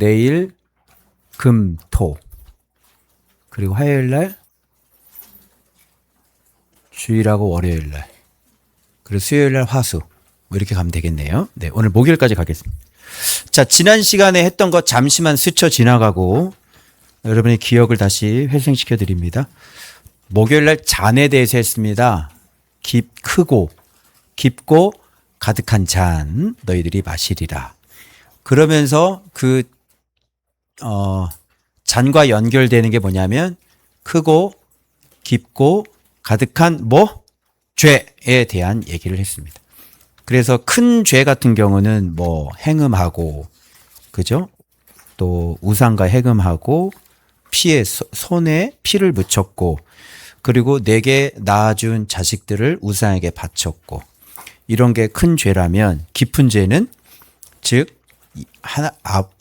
내일, 금, 토. 그리고 화요일 날 주일하고 월요일 날. 그리고 수요일 날 화수. 뭐 이렇게 가면 되겠네요. 네, 오늘 목요일까지 가겠습니다. 자, 지난 시간에 했던 거 잠시만 스쳐 지나가고 여러분의 기억을 다시 회생시켜 드립니다. 목요일 날 잔에 대해서 했습니다. 크고 깊고 가득한 잔 너희들이 마시리라. 그러면서 잔과 연결되는 게 뭐냐면 크고 깊고 가득한 죄에 대한 얘기를 했습니다. 그래서 큰 죄 같은 경우는 행음하고, 그죠? 또 우상과 해금하고 손에 피를 묻혔고, 그리고 내게 낳아준 자식들을 우상에게 바쳤고, 이런 게 큰 죄라면 깊은 죄는 즉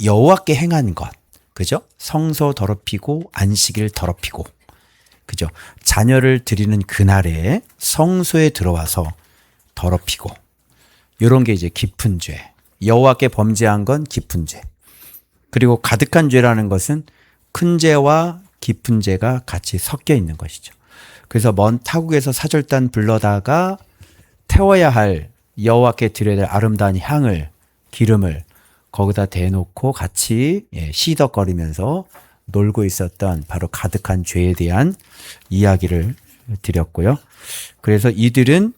여호와께 행한 것, 그죠? 성소 더럽히고 안식일 더럽히고, 그죠? 자녀를 드리는 그날에 성소에 들어와서 더럽히고, 이런 게 이제 깊은 죄. 여호와께 범죄한 건 깊은 죄. 그리고 가득한 죄라는 것은 큰 죄와 깊은 죄가 같이 섞여 있는 것이죠. 그래서 먼 타국에서 사절단 불러다가 태워야 할 여호와께 드려야 될 아름다운 향을, 기름을 거기다 대놓고 같이 시덕거리면서 놀고 있었던 바로 가득한 죄에 대한 이야기를 드렸고요. 그래서 이들은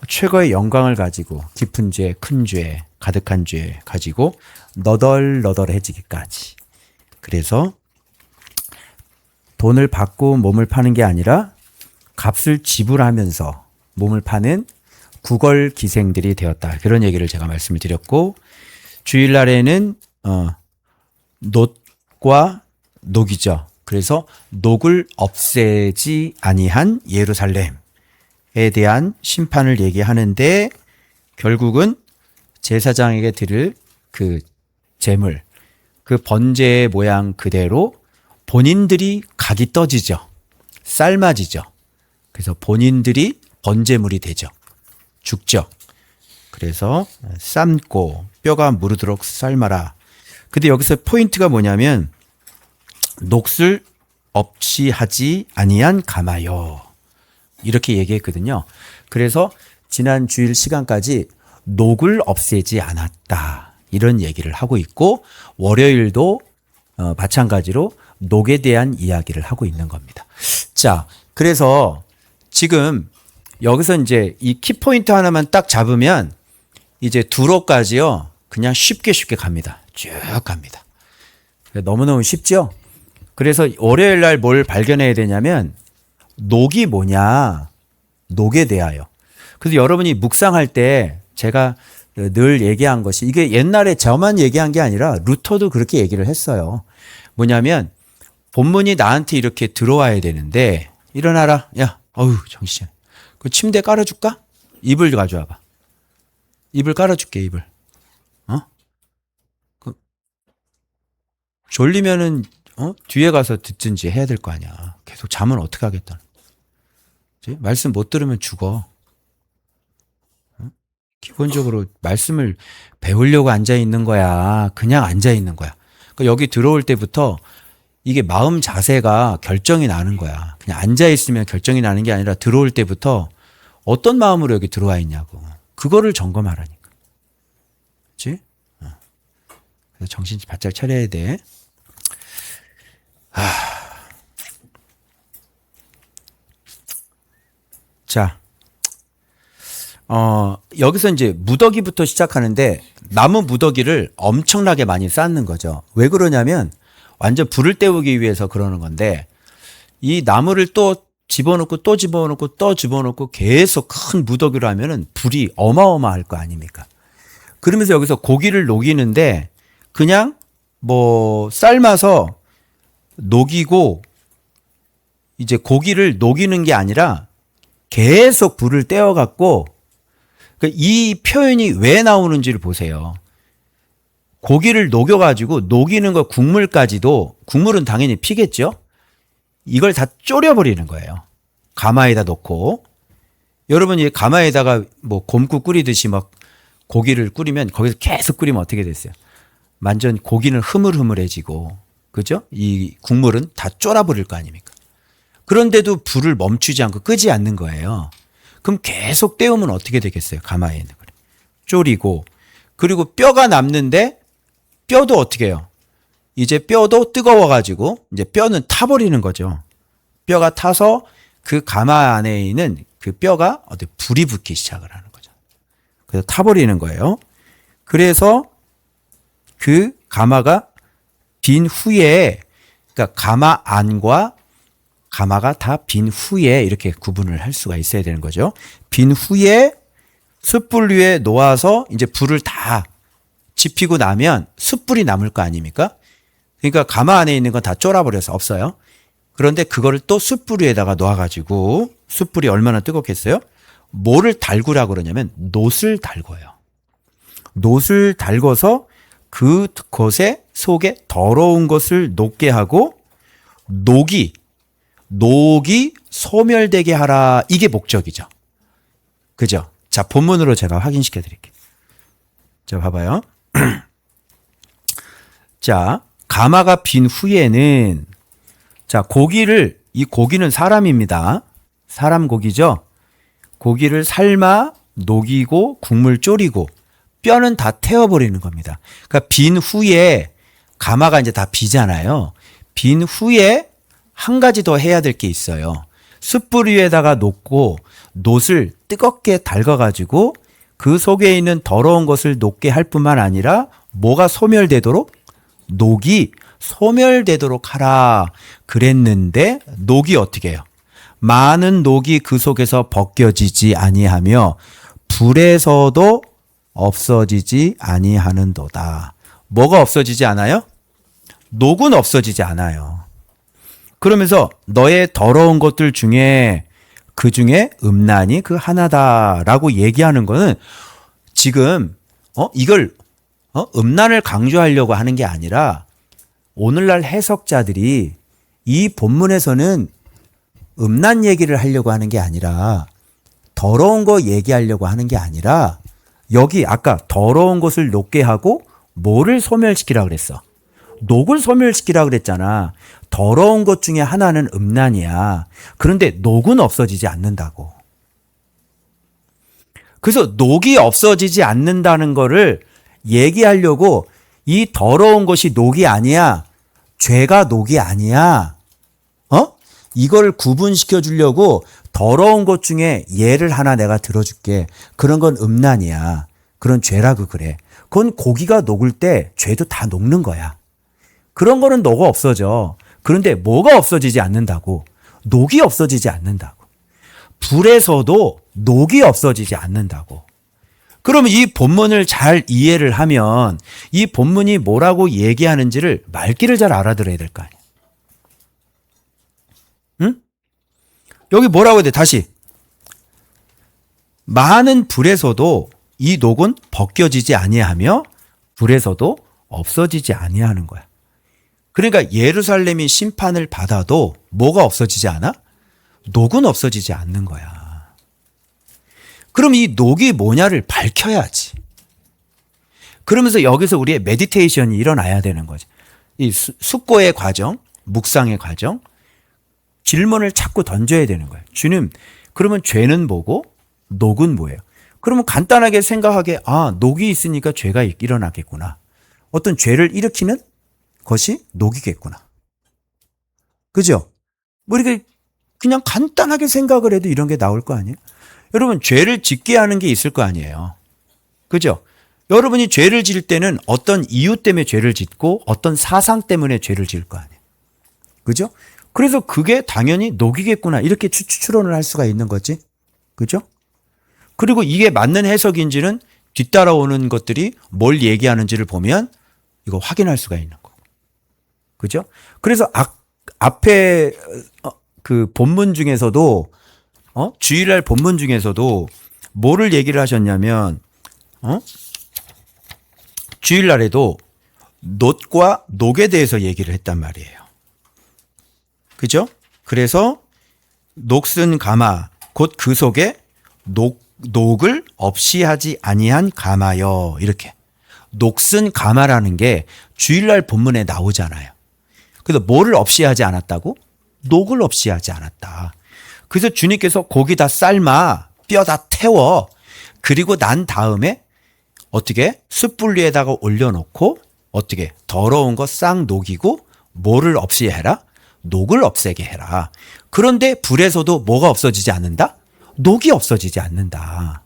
최고의 영광을 가지고 깊은 죄, 큰 죄, 가득한 죄 가지고 너덜너덜해지기까지. 그래서 돈을 받고 몸을 파는 게 아니라 값을 지불하면서 몸을 파는 구걸기생들이 되었다. 그런 얘기를 제가 말씀을 드렸고, 주일날에는 놋과 녹이죠. 그래서 녹을 없애지 아니한 예루살렘에 대한 심판을 얘기하는데, 결국은 제사장에게 드릴 그 제물, 그 번제의 모양 그대로 본인들이 각이 떠지죠. 삶아지죠. 그래서 본인들이 번제물이 되죠. 죽죠. 그래서 삶고 뼈가 무르도록 삶아라. 근데 여기서 포인트가 뭐냐면 녹슬 없이 하지 아니한 가마요. 이렇게 얘기했거든요. 그래서 지난 주일 시간까지 녹을 없애지 않았다. 이런 얘기를 하고 있고, 월요일도 마찬가지로 녹에 대한 이야기를 하고 있는 겁니다. 자, 그래서 지금 여기서 이제 이 키포인트 하나만 딱 잡으면 이제 두로까지요, 그냥 쉽게 갑니다. 쭉 갑니다. 너무너무 쉽죠? 그래서 월요일 날 뭘 발견해야 되냐면 녹이 뭐냐, 녹에 대하여. 그래서 여러분이 묵상할 때 제가 늘 얘기한 것이, 이게 옛날에 저만 얘기한 게 아니라 루터도 그렇게 얘기를 했어요. 뭐냐면 본문이 나한테 이렇게 들어와야 되는데, 일어나라. 야, 정신. 그 침대 깔아줄까? 이불 가져와봐. 이불 깔아줄게, 이불. 졸리면은 뒤에 가서 듣든지 해야 될 거 아니야. 계속 잠은 어떻게 하겠다. 말씀 못 들으면 죽어. 기본적으로 말씀을 배우려고 앉아 있는 거야. 그냥 앉아 있는 거야. 그러니까 여기 들어올 때부터 이게 마음 자세가 결정이 나는 거야. 그냥 앉아 있으면 결정이 나는 게 아니라 들어올 때부터 어떤 마음으로 여기 들어와 있냐고. 그거를 점검하라니까. 그렇지? 그래서 정신 바짝 차려야 돼. 자, 여기서 이제 무더기부터 시작하는데, 나무 무더기를 엄청나게 많이 쌓는 거죠. 왜 그러냐면 완전 불을 때우기 위해서 그러는 건데, 이 나무를 또 집어넣고 또 집어넣고 또 집어넣고 계속 큰 무더기로 하면은 불이 어마어마할 거 아닙니까? 그러면서 여기서 고기를 녹이는데 그냥 삶아서 녹이고, 이제 고기를 녹이는 게 아니라 계속 불을 떼어갖고, 이 표현이 왜 나오는지를 보세요. 고기를 녹여가지고 녹이는 거 국물까지도, 국물은 당연히 피겠죠? 이걸 다 졸여버리는 거예요. 가마에다 넣고. 여러분이 가마에다가 곰국 끓이듯이 막 고기를 끓이면 거기서 계속 끓이면 어떻게 됐어요? 완전 고기는 흐물흐물해지고, 그죠? 이 국물은 다 쫄아버릴 거 아닙니까? 그런데도 불을 멈추지 않고 끄지 않는 거예요. 그럼 계속 때우면 어떻게 되겠어요? 가마에 있는 거. 졸이고, 그리고 뼈가 남는데 뼈도 어떻게 해요? 이제 뼈도 뜨거워가지고 이제 뼈는 타버리는 거죠. 뼈가 타서 그 가마 안에 있는 그 뼈가 어디 불이 붙기 시작을 하는 거죠. 그래서 타버리는 거예요. 그래서 그 가마가 빈 후에, 그러니까 가마 안과 가마가 다 빈 후에 이렇게 구분을 할 수가 있어야 되는 거죠. 빈 후에 숯불 위에 놓아서 이제 불을 다 지피고 나면 숯불이 남을 거 아닙니까? 그러니까 가마 안에 있는 건 다 쫄아버려서 없어요. 그런데 그거를 또 숯불 위에다가 놓아가지고, 숯불이 얼마나 뜨겁겠어요? 뭐를 달구라고 그러냐면 놋을 달궈요. 놋을 달궈서 그것에 속에 더러운 것을 녹게 하고, 녹이 소멸되게 하라. 이게 목적이죠. 그죠? 자, 본문으로 제가 확인시켜 드릴게요. 자, 봐봐요. 자, 가마가 빈 후에는, 자, 이 고기는 사람입니다. 사람 고기죠? 고기를 삶아, 녹이고, 국물 졸이고, 뼈는 다 태워버리는 겁니다. 그러니까 빈 후에, 가마가 이제 다 비잖아요. 빈 후에 한 가지 더 해야 될 게 있어요. 숯불 위에다가 놓고, 놋을 뜨겁게 달궈가지고 그 속에 있는 더러운 것을 녹게 할 뿐만 아니라 뭐가 소멸되도록? 녹이 소멸되도록 하라 그랬는데, 녹이 어떻게 해요? 많은 녹이 그 속에서 벗겨지지 아니하며 불에서도 없어지지 아니하는도다. 뭐가 없어지지 않아요? 녹은 없어지지 않아요. 그러면서 너의 더러운 것들 중에 그 중에 음란이 그 하나다라고 얘기하는 거는, 지금 이걸 음란을 강조하려고 하는 게 아니라, 오늘날 해석자들이 이 본문에서는 음란 얘기를 하려고 하는 게 아니라, 더러운 거 얘기하려고 하는 게 아니라, 여기 아까 더러운 것을 녹게 하고 뭐를 소멸시키라 그랬어? 녹을 소멸시키라 그랬잖아. 더러운 것 중에 하나는 음란이야. 그런데 녹은 없어지지 않는다고. 그래서 녹이 없어지지 않는다는 거를 얘기하려고, 이 더러운 것이 녹이 아니야, 죄가 녹이 아니야, 이걸 구분시켜 주려고 더러운 것 중에 예를 하나 내가 들어줄게. 그런 건 음란이야. 그런 죄라고 그래. 그건 고기가 녹을 때 죄도 다 녹는 거야. 그런 거는 녹아 없어져. 그런데 뭐가 없어지지 않는다고? 녹이 없어지지 않는다고. 불에서도 녹이 없어지지 않는다고. 그러면 이 본문을 잘 이해를 하면 이 본문이 뭐라고 얘기하는지를 말귀를 잘 알아들어야 될 거 아니야. 응? 여기 뭐라고 해야 돼? 다시. 많은 불에서도 이 녹은 벗겨지지 아니하며 불에서도 없어지지 아니하는 거야. 그러니까 예루살렘이 심판을 받아도 뭐가 없어지지 않아? 녹은 없어지지 않는 거야. 그럼 이 녹이 뭐냐를 밝혀야지. 그러면서 여기서 우리의 메디테이션이 일어나야 되는 거지. 이 숙고의 과정, 묵상의 과정, 질문을 자꾸 던져야 되는 거예요. 주님, 그러면 죄는 뭐고 녹은 뭐예요? 그러면 간단하게 생각하게, 녹이 있으니까 죄가 일어나겠구나. 어떤 죄를 일으키는 것이 녹이겠구나. 그죠? 뭐 이렇게 그냥 간단하게 생각을 해도 이런 게 나올 거 아니에요? 여러분, 죄를 짓게 하는 게 있을 거 아니에요? 그죠? 여러분이 죄를 지을 때는 어떤 이유 때문에 죄를 짓고 어떤 사상 때문에 죄를 지을 거 아니에요? 그죠? 그래서 그게 당연히 녹이겠구나, 이렇게 추론을 할 수가 있는 거지. 그죠? 그리고 이게 맞는 해석인지는 뒤따라오는 것들이 뭘 얘기하는지를 보면 이거 확인할 수가 있는 거고. 그죠? 그래서 앞에 그 본문 중에서도 주일날 본문 중에서도 뭐를 얘기를 하셨냐면 주일날에도 놋과 녹에 대해서 얘기를 했단 말이에요. 그죠? 그래서 녹슨 가마 곧 그 속에 녹을 없이 하지 아니한 가마여, 이렇게 녹슨 가마라는 게 주일날 본문에 나오잖아요. 그래서 뭐를 없이 하지 않았다고? 녹을 없이 하지 않았다. 그래서 주님께서 고기 다 삶아 뼈 다 태워 그리고 난 다음에 어떻게 숯불 위에다가 올려놓고 어떻게 더러운 거 싹 녹이고 뭐를 없이 해라? 녹을 없애게 해라. 그런데 불에서도 뭐가 없어지지 않는다? 녹이 없어지지 않는다.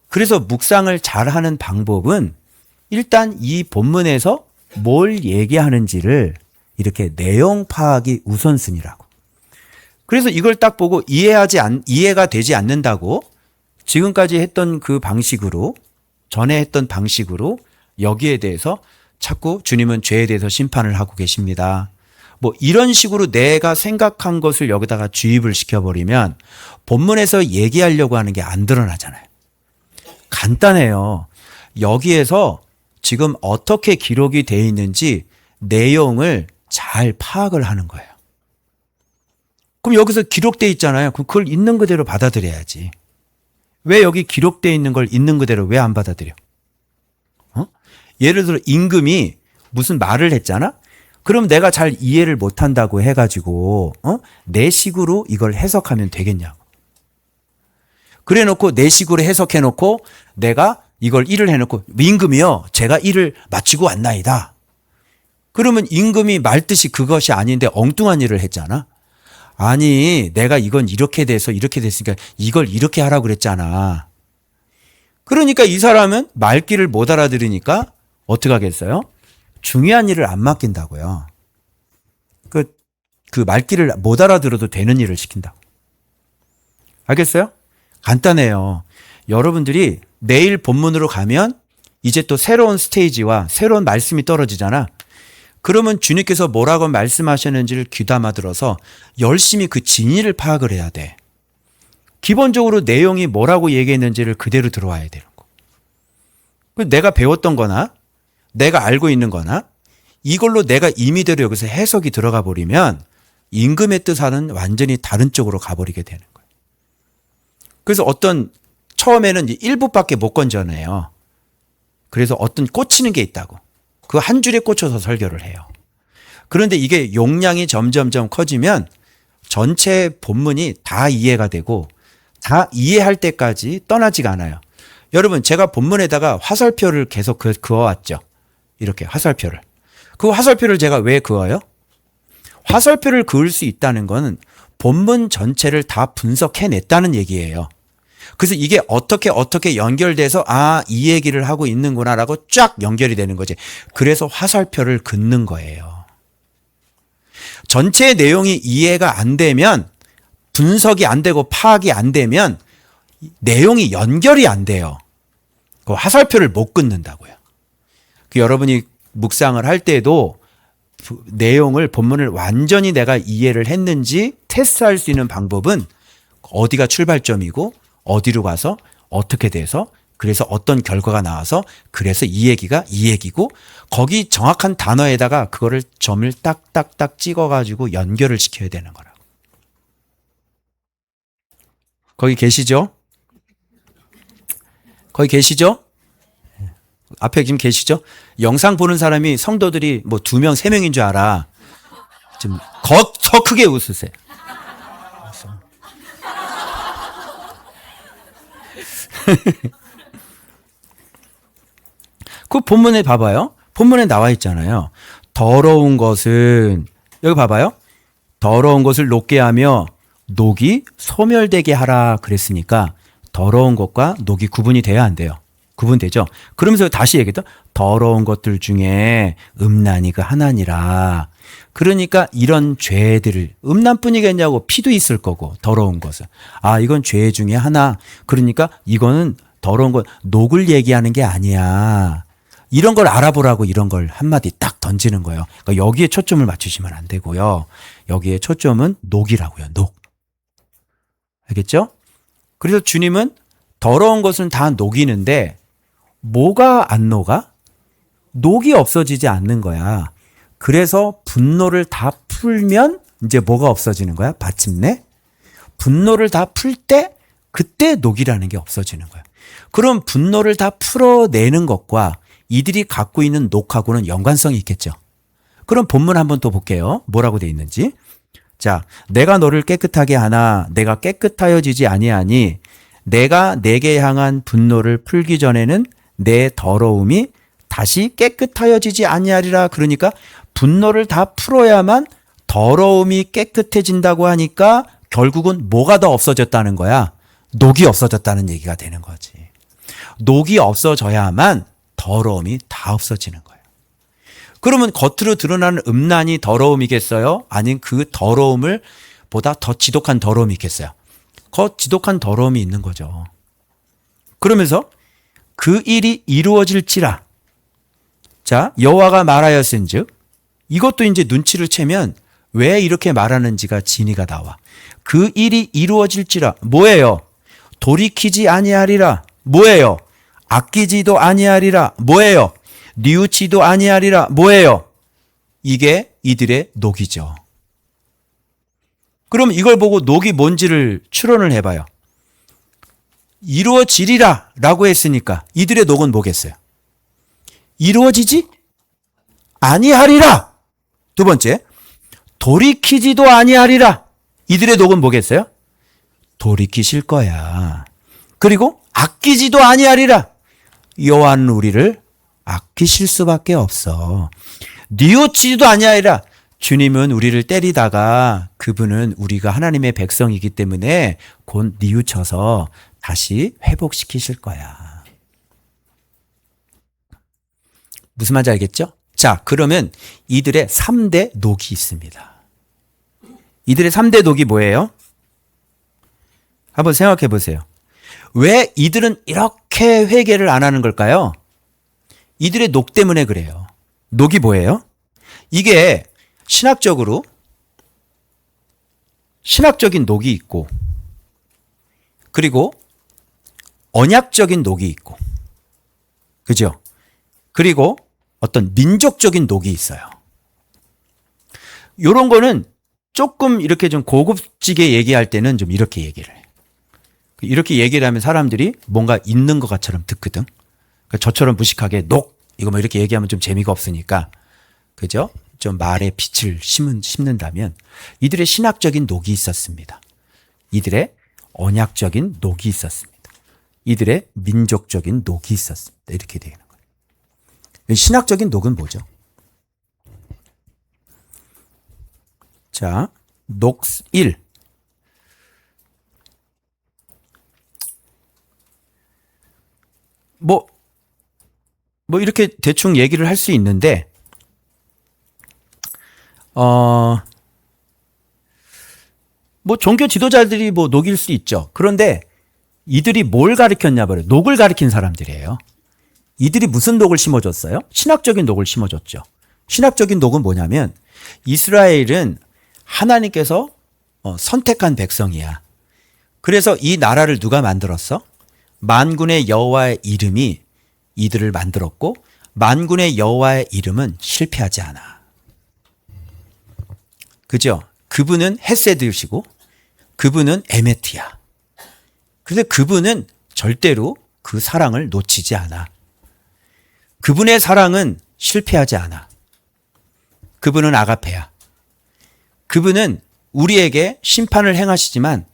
그래서 묵상을 잘하는 방법은 일단 이 본문에서 뭘 얘기하는지를 이렇게 내용 파악이 우선순위라고. 그래서 이걸 딱 보고 이해가 되지 않는다고 지금까지 했던 그 방식으로 전에 했던 방식으로 여기에 대해서 자꾸 주님은 죄에 대해서 심판을 하고 계십니다. 뭐 이런 식으로 내가 생각한 것을 여기다가 주입을 시켜버리면 본문에서 얘기하려고 하는 게 안 드러나잖아요. 간단해요. 여기에서 지금 어떻게 기록이 되어 있는지 내용을 잘 파악을 하는 거예요. 그럼 여기서 기록되어 있잖아요. 그럼 그걸 있는 그대로 받아들여야지. 왜 여기 기록되어 있는 걸 있는 그대로 왜 안 받아들여? 예를 들어 임금이 무슨 말을 했잖아? 그럼 내가 잘 이해를 못한다고 해가지고 내 식으로 이걸 해석하면 되겠냐고. 그래 놓고 내 식으로 해석해 놓고 내가 이걸 일을 해놓고 임금이요 제가 일을 마치고 왔나이다. 그러면 임금이 말뜻이 그것이 아닌데 엉뚱한 일을 했잖아. 아니 내가 이건 이렇게 돼서 이렇게 됐으니까 이걸 이렇게 하라고 그랬잖아. 그러니까 이 사람은 말귀를 못 알아들으니까 어떻게 하겠어요? 중요한 일을 안 맡긴다고요. 그 말귀를 못 알아들어도 되는 일을 시킨다고. 알겠어요? 간단해요. 여러분들이 내일 본문으로 가면 이제 또 새로운 스테이지와 새로운 말씀이 떨어지잖아. 그러면 주님께서 뭐라고 말씀하셨는지를 귀담아 들어서 열심히 그 진위를 파악을 해야 돼. 기본적으로 내용이 뭐라고 얘기했는지를 그대로 들어와야 되는 거. 내가 배웠던 거나 내가 알고 있는 거나 이걸로 내가 임의대로 여기서 해석이 들어가 버리면 임금의 뜻과는 완전히 다른 쪽으로 가버리게 되는 거예요. 그래서 처음에는 일부밖에 못 건져내요. 그래서 어떤 꽂히는 게 있다고. 그 한 줄에 꽂혀서 설교를 해요. 그런데 이게 용량이 점점점 커지면 전체 본문이 다 이해가 되고 다 이해할 때까지 떠나지가 않아요. 여러분 제가 본문에다가 화살표를 계속 그어왔죠. 이렇게 화살표를. 그 화살표를 제가 왜 그어요? 화살표를 그을 수 있다는 건 본문 전체를 다 분석해냈다는 얘기예요. 그래서 이게 어떻게 연결돼서 이 얘기를 하고 있는구나라고 쫙 연결이 되는 거지. 그래서 화살표를 긋는 거예요. 전체 내용이 이해가 안 되면 분석이 안 되고 파악이 안 되면 내용이 연결이 안 돼요. 그 화살표를 못 긋는다고요. 여러분이 묵상을 할 때도 내용을 본문을 완전히 내가 이해를 했는지 테스트할 수 있는 방법은 어디가 출발점이고 어디로 가서 어떻게 돼서 그래서 어떤 결과가 나와서 그래서 이 얘기가 이 얘기고 거기 정확한 단어에다가 그거를 점을 딱딱딱 찍어가지고 연결을 시켜야 되는 거라고. 거기 계시죠? 거기 계시죠? 앞에 지금 계시죠? 영상 보는 사람이 성도들이 뭐 2명, 3명인 줄 알아. 좀 더 크게 웃으세요. 그 본문에 봐봐요. 본문에 나와 있잖아요. 더러운 것은 여기 봐봐요. 더러운 것을 녹게 하며 녹이 소멸되게 하라 그랬으니까 더러운 것과 녹이 구분이 돼야 안 돼요. 구분되죠. 그러면서 다시 얘기했다. 더러운 것들 중에 음란이 그 하나니라. 그러니까 이런 죄들을 음란뿐이겠냐고 피도 있을 거고 더러운 것은 이건 죄 중에 하나. 그러니까 이거는 더러운 것 녹을 얘기하는 게 아니야. 이런 걸 알아보라고 이런 걸 한마디 딱 던지는 거예요. 그러니까 여기에 초점을 맞추시면 안 되고요. 여기에 초점은 녹이라고요. 녹. 알겠죠? 그래서 주님은 더러운 것은 다 녹이는데 뭐가 안 녹아? 녹이 없어지지 않는 거야. 그래서 분노를 다 풀면 이제 뭐가 없어지는 거야? 마침내 분노를 다 풀 때 그때 녹이라는 게 없어지는 거야. 그럼 분노를 다 풀어내는 것과 이들이 갖고 있는 녹하고는 연관성이 있겠죠. 그럼 본문 한번 또 볼게요. 뭐라고 돼 있는지. 자, 내가 너를 깨끗하게 하나 내가 깨끗하여지지 아니하니 내가 내게 향한 분노를 풀기 전에는 내 더러움이 다시 깨끗하여지지 아니하리라. 그러니까 분노를 다 풀어야만 더러움이 깨끗해진다고 하니까 결국은 뭐가 더 없어졌다는 거야? 녹이 없어졌다는 얘기가 되는 거지. 녹이 없어져야만 더러움이 다 없어지는 거예요. 그러면 겉으로 드러나는 음란이 더러움이겠어요? 아니면 그 더러움을 보다 더 지독한 더러움이 있겠어요? 더 지독한 더러움이 있는 거죠. 그러면서 그 일이 이루어질지라. 자, 여호와가 말하였은즉 이것도 이제 눈치를 채면 왜 이렇게 말하는지가 진위가 나와. 그 일이 이루어질지라. 뭐예요? 돌이키지 아니하리라. 뭐예요? 아끼지도 아니하리라. 뭐예요? 뉘우치도 아니하리라. 뭐예요? 이게 이들의 녹이죠. 그럼 이걸 보고 녹이 뭔지를 추론을 해봐요. 이루어지리라 라고 했으니까 이들의 녹은 뭐겠어요? 이루어지지 아니하리라. 두 번째, 돌이키지도 아니하리라. 이들의 녹은 뭐겠어요? 돌이키실 거야. 그리고 아끼지도 아니하리라. 여호와는 우리를 아끼실 수밖에 없어. 뉘우치지도 아니하리라. 주님은 우리를 때리다가 그분은 우리가 하나님의 백성이기 때문에 곧 뉘우쳐서 다시 회복시키실 거야. 무슨 말인지 알겠죠? 자, 그러면 이들의 3대 녹이 있습니다. 이들의 3대 녹이 뭐예요? 한번 생각해 보세요. 왜 이들은 이렇게 회개를 안 하는 걸까요? 이들의 녹 때문에 그래요. 녹이 뭐예요? 이게 신학적인 녹이 있고, 그리고 언약적인 녹이 있고, 그죠? 그리고 어떤 민족적인 녹이 있어요. 요런 거는 조금 이렇게 좀 고급지게 얘기할 때는 좀 이렇게 얘기를 해요. 이렇게 얘기를 하면 사람들이 뭔가 있는 것처럼 듣거든. 그러니까 저처럼 무식하게 녹 이거 뭐 이렇게 얘기하면 좀 재미가 없으니까, 그죠? 좀 말에 빛을 심는다면 이들의 신학적인 녹이 있었습니다. 이들의 언약적인 녹이 있었습니다. 이들의 민족적인 녹이 있었습니다. 이렇게 되는 거예요. 신학적인 녹은 뭐죠? 자, 녹 1. 뭐 이렇게 대충 얘기를 할 수 있는데, 종교 지도자들이 녹일 수 있죠. 그런데 이들이 뭘 가르쳤냐 말이에요. 녹을 가르친 사람들이에요. 이들이 무슨 녹을 심어줬어요? 신학적인 녹을 심어줬죠. 신학적인 녹은 뭐냐면 이스라엘은 하나님께서 선택한 백성이야. 그래서 이 나라를 누가 만들었어? 만군의 여호와의 이름이 이들을 만들었고, 만군의 여호와의 이름은 실패하지 않아. 그죠? 그분은 헤세드시고 그분은 에메트야. 그런데 그분은 절대로 그 사랑을 놓치지 않아. 그분의 사랑은 실패하지 않아. 그분은 아가페야. 그분은 우리에게 심판을 행하시지만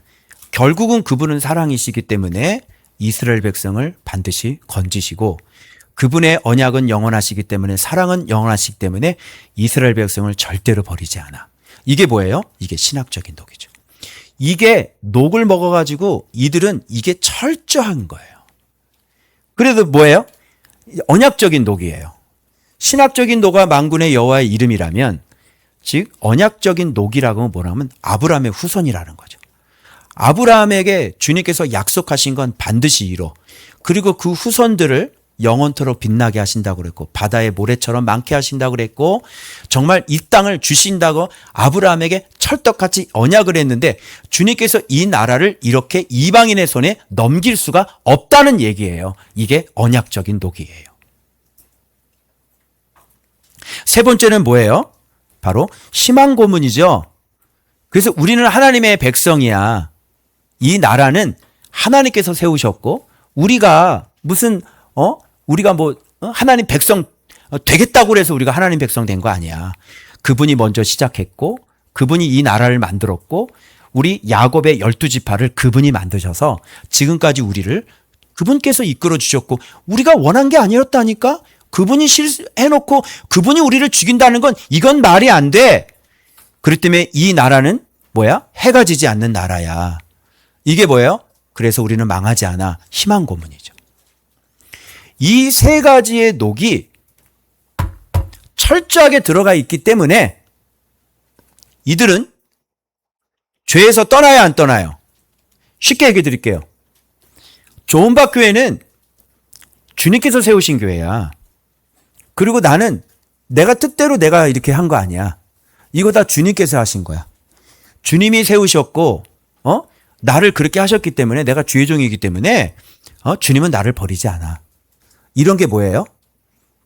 결국은 그분은 사랑이시기 때문에 이스라엘 백성을 반드시 건지시고, 그분의 언약은 영원하시기 때문에, 사랑은 영원하시기 때문에 이스라엘 백성을 절대로 버리지 않아. 이게 뭐예요? 이게 신학적인 녹이죠. 이게 녹을 먹어가지고 이들은 이게 철저한 거예요. 그래도 뭐예요? 언약적인 녹이에요. 신학적인 녹아 만군의 여호와의 이름이라면, 즉 언약적인 녹이라고 뭐라면 아브라함의 후손이라는 거죠. 아브라함에게 주님께서 약속하신 건 반드시 이뤄. 그리고 그 후손들을 영원토록 빛나게 하신다고 그랬고, 바다의 모래처럼 많게 하신다고 그랬고, 정말 이 땅을 주신다고 아브라함에게 철떡같이 언약을 했는데, 주님께서 이 나라를 이렇게 이방인의 손에 넘길 수가 없다는 얘기예요. 이게 언약적인 녹이에요. 세 번째는 뭐예요? 바로 희망 고문이죠. 그래서 우리는 하나님의 백성이야. 이 나라는 하나님께서 세우셨고 우리가 무슨 우리가 뭐 하나님 백성 되겠다고 해서 우리가 하나님 백성 된 거 아니야. 그분이 먼저 시작했고 그분이 이 나라를 만들었고 우리 야곱의 12지파를 그분이 만드셔서 지금까지 우리를 그분께서 이끌어 주셨고 우리가 원한 게 아니었다니까. 그분이 해놓고 그분이 우리를 죽인다는 건 이건 말이 안 돼. 그렇기 때문에 이 나라는 뭐야? 해가 지지 않는 나라야. 이게 뭐예요? 그래서 우리는 망하지 않아. 희망 고문이죠. 이 세 가지의 녹이 철저하게 들어가 있기 때문에 이들은 죄에서 떠나야 안 떠나요? 쉽게 얘기해 드릴게요. 조은박 교회는 주님께서 세우신 교회야. 그리고 나는 내가 뜻대로 내가 이렇게 한 거 아니야. 이거 다 주님께서 하신 거야. 주님이 세우셨고 나를 그렇게 하셨기 때문에 내가 주의 종이기 때문에 주님은 나를 버리지 않아. 이런 게 뭐예요?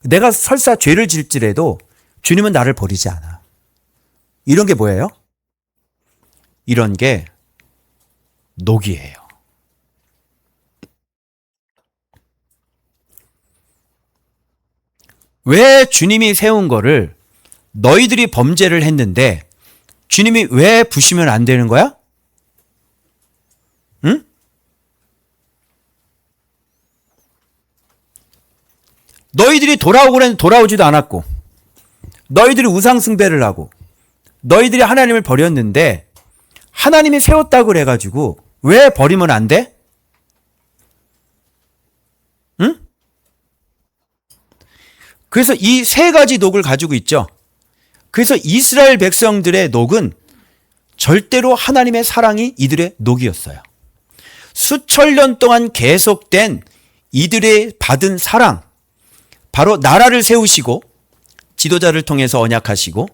내가 설사 죄를 질지라도 주님은 나를 버리지 않아. 이런 게 뭐예요? 이런 게 녹이에요. 왜 주님이 세운 거를 너희들이 범죄를 했는데 주님이 왜 부시면 안 되는 거야? 응? 너희들이 돌아오고 그랬는데 돌아오지도 않았고 너희들이 우상숭배를 하고 너희들이 하나님을 버렸는데 하나님이 세웠다고 그래가지고 왜 버리면 안 돼? 응? 그래서 이 세 가지 녹을 가지고 있죠. 그래서 이스라엘 백성들의 녹은 절대로 하나님의 사랑이 이들의 녹이었어요. 수천 년 동안 계속된 이들의 받은 사랑, 바로 나라를 세우시고 지도자를 통해서 언약하시고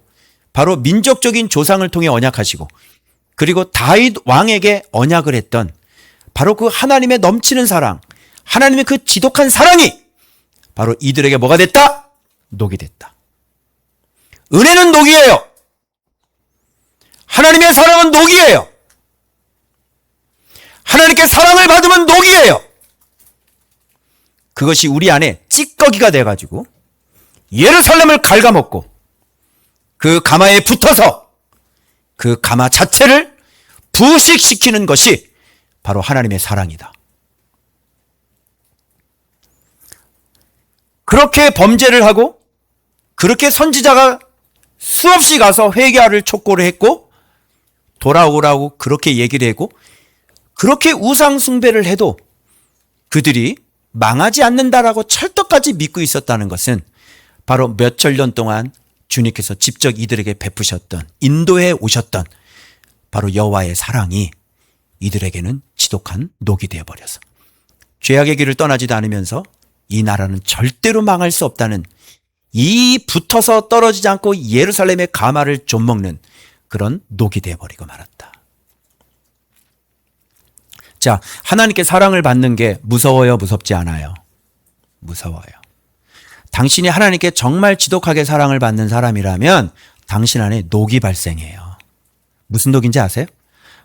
바로 민족적인 조상을 통해 언약하시고 그리고 다윗 왕에게 언약을 했던 바로 그 하나님의 넘치는 사랑, 하나님의 그 지독한 사랑이 바로 이들에게 뭐가 됐다? 녹이 됐다. 은혜는 녹이에요. 하나님의 사랑은 녹이에요. 하나님께 사랑을 받으면 녹이에요. 그것이 우리 안에 찌꺼기가 돼가지고 예루살렘을 갉아먹고 그 가마에 붙어서 그 가마 자체를 부식시키는 것이 바로 하나님의 사랑이다. 그렇게 범죄를 하고 그렇게 선지자가 수없이 가서 회개하를 촉구를 했고 돌아오라고 그렇게 얘기를 하고 그렇게 우상 숭배를 해도 그들이 망하지 않는다라고 철떡까지 믿고 있었다는 것은 바로 몇천 년 동안 주님께서 직접 이들에게 베푸셨던 인도해 오셨던 바로 여호와의 사랑이 이들에게는 지독한 녹이 되어버려서 죄악의 길을 떠나지도 않으면서 이 나라는 절대로 망할 수 없다는 이 붙어서 떨어지지 않고 예루살렘의 가마를 좀먹는 그런 녹이 되어버리고 말았다. 자, 하나님께 사랑을 받는 게 무서워요? 무섭지 않아요? 무서워요. 당신이 하나님께 정말 지독하게 사랑을 받는 사람이라면 당신 안에 녹이 발생해요. 무슨 녹인지 아세요?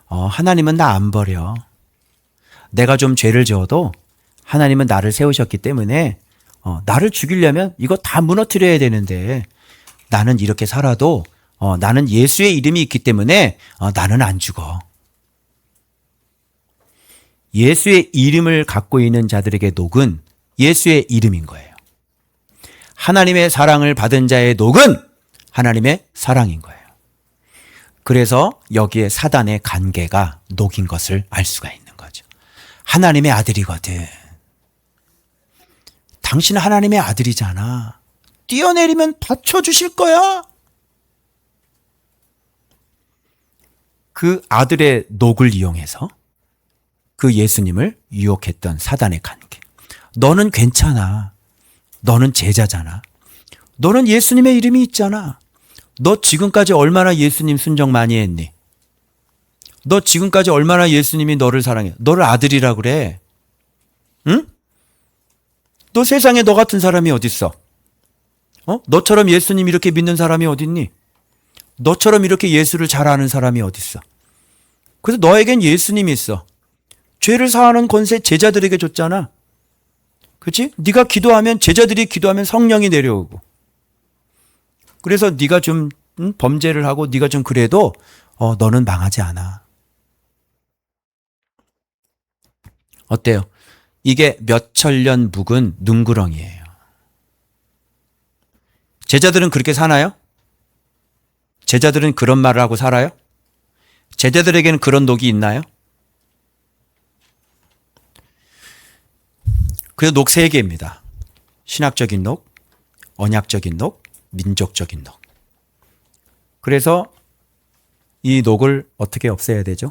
하나님은 나 안 버려. 내가 좀 죄를 지어도 하나님은 나를 세우셨기 때문에 나를 죽이려면 이거 다 무너뜨려야 되는데 나는 이렇게 살아도 나는 예수의 이름이 있기 때문에 나는 안 죽어. 예수의 이름을 갖고 있는 자들에게 녹은 예수의 이름인 거예요. 하나님의 사랑을 받은 자의 녹은 하나님의 사랑인 거예요. 그래서 여기에 사단의 관계가 녹인 것을 알 수가 있는 거죠. 하나님의 아들이거든. 당신은 하나님의 아들이잖아. 뛰어내리면 받쳐주실 거야. 그 아들의 녹을 이용해서 그 예수님을 유혹했던 사단의 관계. 너는 괜찮아. 너는 제자잖아. 너는 예수님의 이름이 있잖아. 너 지금까지 얼마나 예수님 순종 많이 했니? 너 지금까지 얼마나 예수님이 너를 사랑해? 너를 아들이라 그래. 응? 너 세상에 너 같은 사람이 어딨어? 너처럼 예수님 이렇게 믿는 사람이 어딨니? 너처럼 이렇게 예수를 잘 아는 사람이 어딨어? 그래서 너에겐 예수님이 있어. 죄를 사하는 권세 제자들에게 줬잖아. 그렇지? 네가 기도하면, 제자들이 기도하면 성령이 내려오고, 그래서 네가 좀 범죄를 하고 네가 좀 그래도 너는 망하지 않아. 어때요? 이게 몇천 년 묵은 눈구렁이에요. 제자들은 그렇게 사나요? 제자들은 그런 말을 하고 살아요? 제자들에게는 그런 녹이 있나요? 그래서 녹 세 개입니다. 신학적인 녹, 언약적인 녹, 민족적인 녹. 그래서 이 녹을 어떻게 없애야 되죠?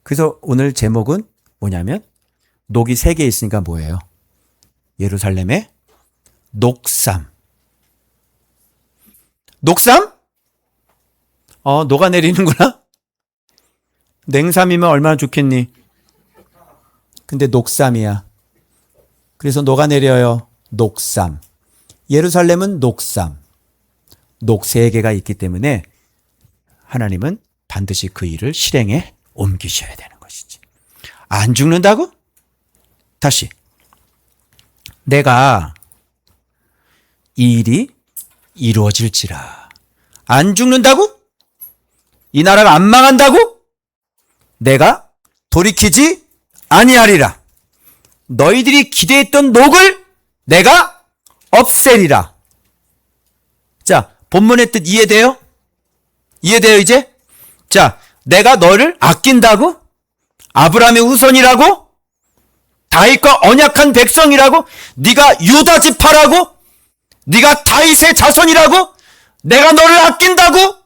그래서 오늘 제목은 뭐냐면 녹이 세 개 있으니까 뭐예요? 예루살렘의 녹삼. 녹삼? 녹아내리는구나? 냉삼이면 얼마나 좋겠니? 근데 녹삼이야. 그래서 녹아내려요. 녹삼. 예루살렘은 녹삼. 녹 세 개가 있기 때문에 하나님은 반드시 그 일을 실행에 옮기셔야 되는 것이지. 안 죽는다고? 다시. 내가 이 일이 이루어질지라. 안 죽는다고? 이 나라가 안 망한다고? 내가 돌이키지 아니하리라. 너희들이 기대했던 녹을 내가 없애리라. 자, 본문의 뜻 이해돼요? 이해돼요 이제? 자, 내가 너를 아낀다고? 아브라함의 후손이라고? 다윗과 언약한 백성이라고? 네가 유다 지파라고? 네가 다윗의 자손이라고? 내가 너를 아낀다고?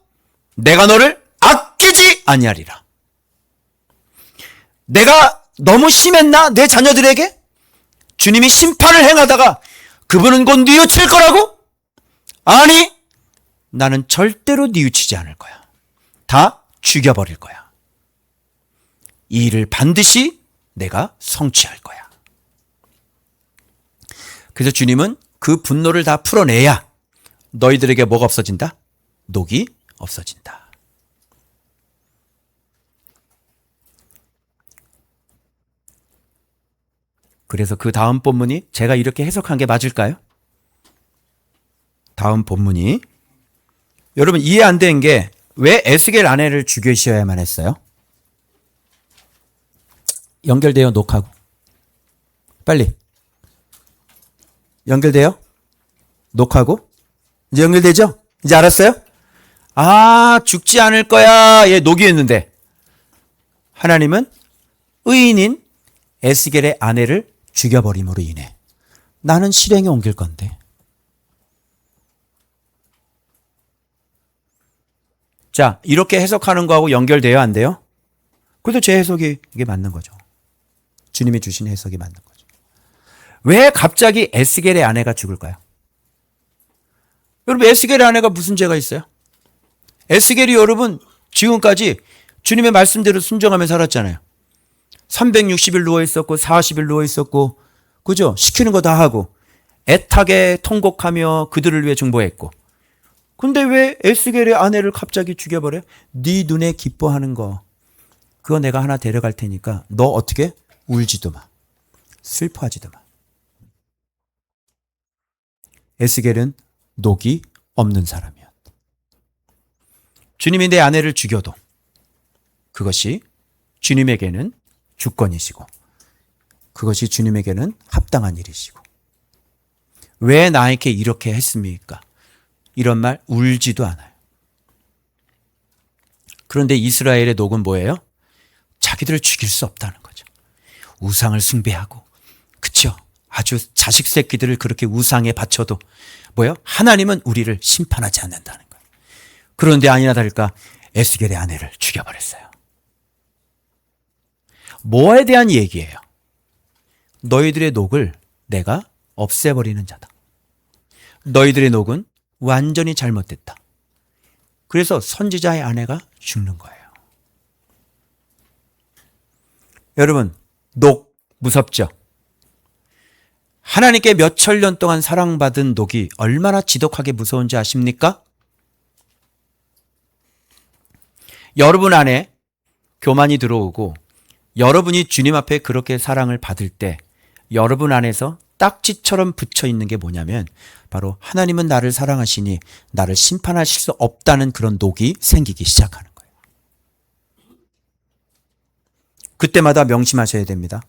내가 너를 아끼지 아니하리라. 내가 너무 심했나? 내 자녀들에게? 주님이 심판을 행하다가 그분은 곧 뉘우칠 거라고? 아니, 나는 절대로 뉘우치지 않을 거야. 다 죽여버릴 거야. 이 일을 반드시 내가 성취할 거야. 그래서 주님은 그 분노를 다 풀어내야 너희들에게 뭐가 없어진다? 녹이 없어진다. 그래서 그 다음 본문이 제가 이렇게 해석한 게 맞을까요? 다음 본문이 여러분 이해 안 된 게 왜 에스겔 아내를 죽이셔야만 했어요? 연결돼요, 녹하고. 빨리. 연결돼요? 녹하고? 이제 연결되죠? 이제 알았어요? 아, 죽지 않을 거야. 얘 녹이었는데. 하나님은 의인인 에스겔의 아내를 죽여버림으로 인해 나는 실행에 옮길 건데. 자, 이렇게 해석하는 거하고 연결돼요, 안 돼요? 그래도 제 해석이 이게 맞는 거죠. 주님이 주신 해석이 맞는 거죠. 왜 갑자기 에스겔의 아내가 죽을까요? 여러분, 에스겔의 아내가 무슨 죄가 있어요? 에스겔이 여러분 지금까지 주님의 말씀대로 순종하며 살았잖아요. 360일 누워있었고 40일 누워있었고, 그죠? 시키는 거 다 하고 애타게 통곡하며 그들을 위해 중보했고. 근데 왜 에스겔의 아내를 갑자기 죽여버려? 네 눈에 기뻐하는 거 그거 내가 하나 데려갈 테니까 너 어떻게? 울지도 마. 슬퍼하지도 마. 에스겔은 녹이 없는 사람이었다. 주님이 내 아내를 죽여도 그것이 주님에게는 주권이시고 그것이 주님에게는 합당한 일이시고 왜 나에게 이렇게 했습니까? 이런 말 울지도 않아요. 그런데 이스라엘의 녹은 뭐예요? 자기들을 죽일 수 없다는 거죠. 우상을 숭배하고, 그쵸? 아주 자식 새끼들을 그렇게 우상에 바쳐도 뭐예요? 하나님은 우리를 심판하지 않는다는 거예요. 그런데 아니나 다를까 에스겔의 아내를 죽여버렸어요. 뭐에 대한 얘기예요? 너희들의 녹을 내가 없애버리는 자다. 너희들의 녹은 완전히 잘못됐다. 그래서 선지자의 아내가 죽는 거예요. 여러분, 녹 무섭죠? 하나님께 몇천 년 동안 사랑받은 녹이 얼마나 지독하게 무서운지 아십니까? 여러분 안에 교만이 들어오고 여러분이 주님 앞에 그렇게 사랑을 받을 때 여러분 안에서 딱지처럼 붙여 있는 게 뭐냐면 바로 하나님은 나를 사랑하시니 나를 심판하실 수 없다는 그런 녹이 생기기 시작하는 거예요. 그때마다 명심하셔야 됩니다.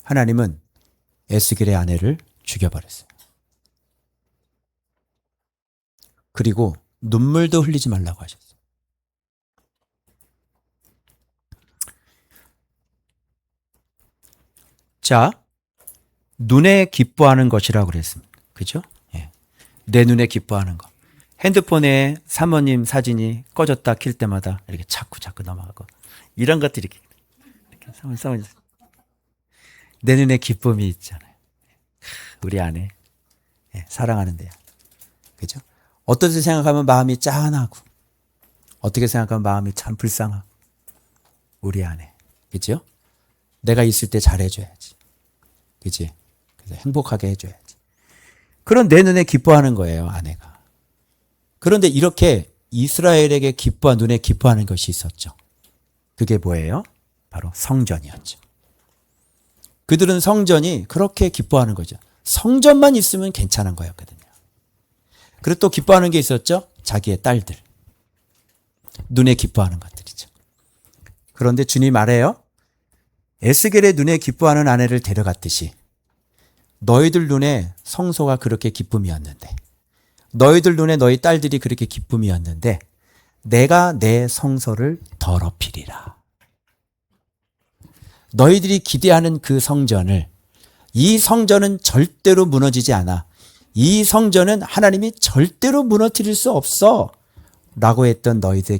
하나님은 에스겔의 아내를 죽여버렸어요. 그리고 눈물도 흘리지 말라고 하셨어요. 자, 눈에 기뻐하는 것이라고 그랬습니다. 그죠? 예. 내 눈에 기뻐하는 것. 핸드폰에 사모님 사진이 꺼졌다 킬 때마다 이렇게 자꾸 넘어가고 이런 것들이 이렇게 사모님 내 눈에 기쁨이 있잖아요. 우리 안에 사랑하는데요. 그죠? 어떻게 생각하면 마음이 짠하고 어떻게 생각하면 마음이 참 불쌍하고 우리 안에. 그죠? 내가 있을 때 잘해줘야지. 그치? 그래서 행복하게 해줘야지. 그런 내 눈에 기뻐하는 거예요, 아내가. 그런데 이렇게 이스라엘에게 눈에 기뻐하는 것이 있었죠. 그게 뭐예요? 바로 성전이었죠. 그들은 성전이 그렇게 기뻐하는 거죠. 성전만 있으면 괜찮은 거였거든요. 그리고 또 기뻐하는 게 있었죠. 자기의 딸들. 눈에 기뻐하는 것들이죠. 그런데 주님 말해요. 에스겔의 눈에 기뻐하는 아내를 데려갔듯이 너희들 눈에 성소가 그렇게 기쁨이었는데 너희들 눈에 너희 딸들이 그렇게 기쁨이었는데 내가 내 성소를 더럽히리라. 너희들이 기대하는 그 성전을 이 성전은 절대로 무너지지 않아. 이 성전은 하나님이 절대로 무너뜨릴 수 없어. 라고 했던 너희들의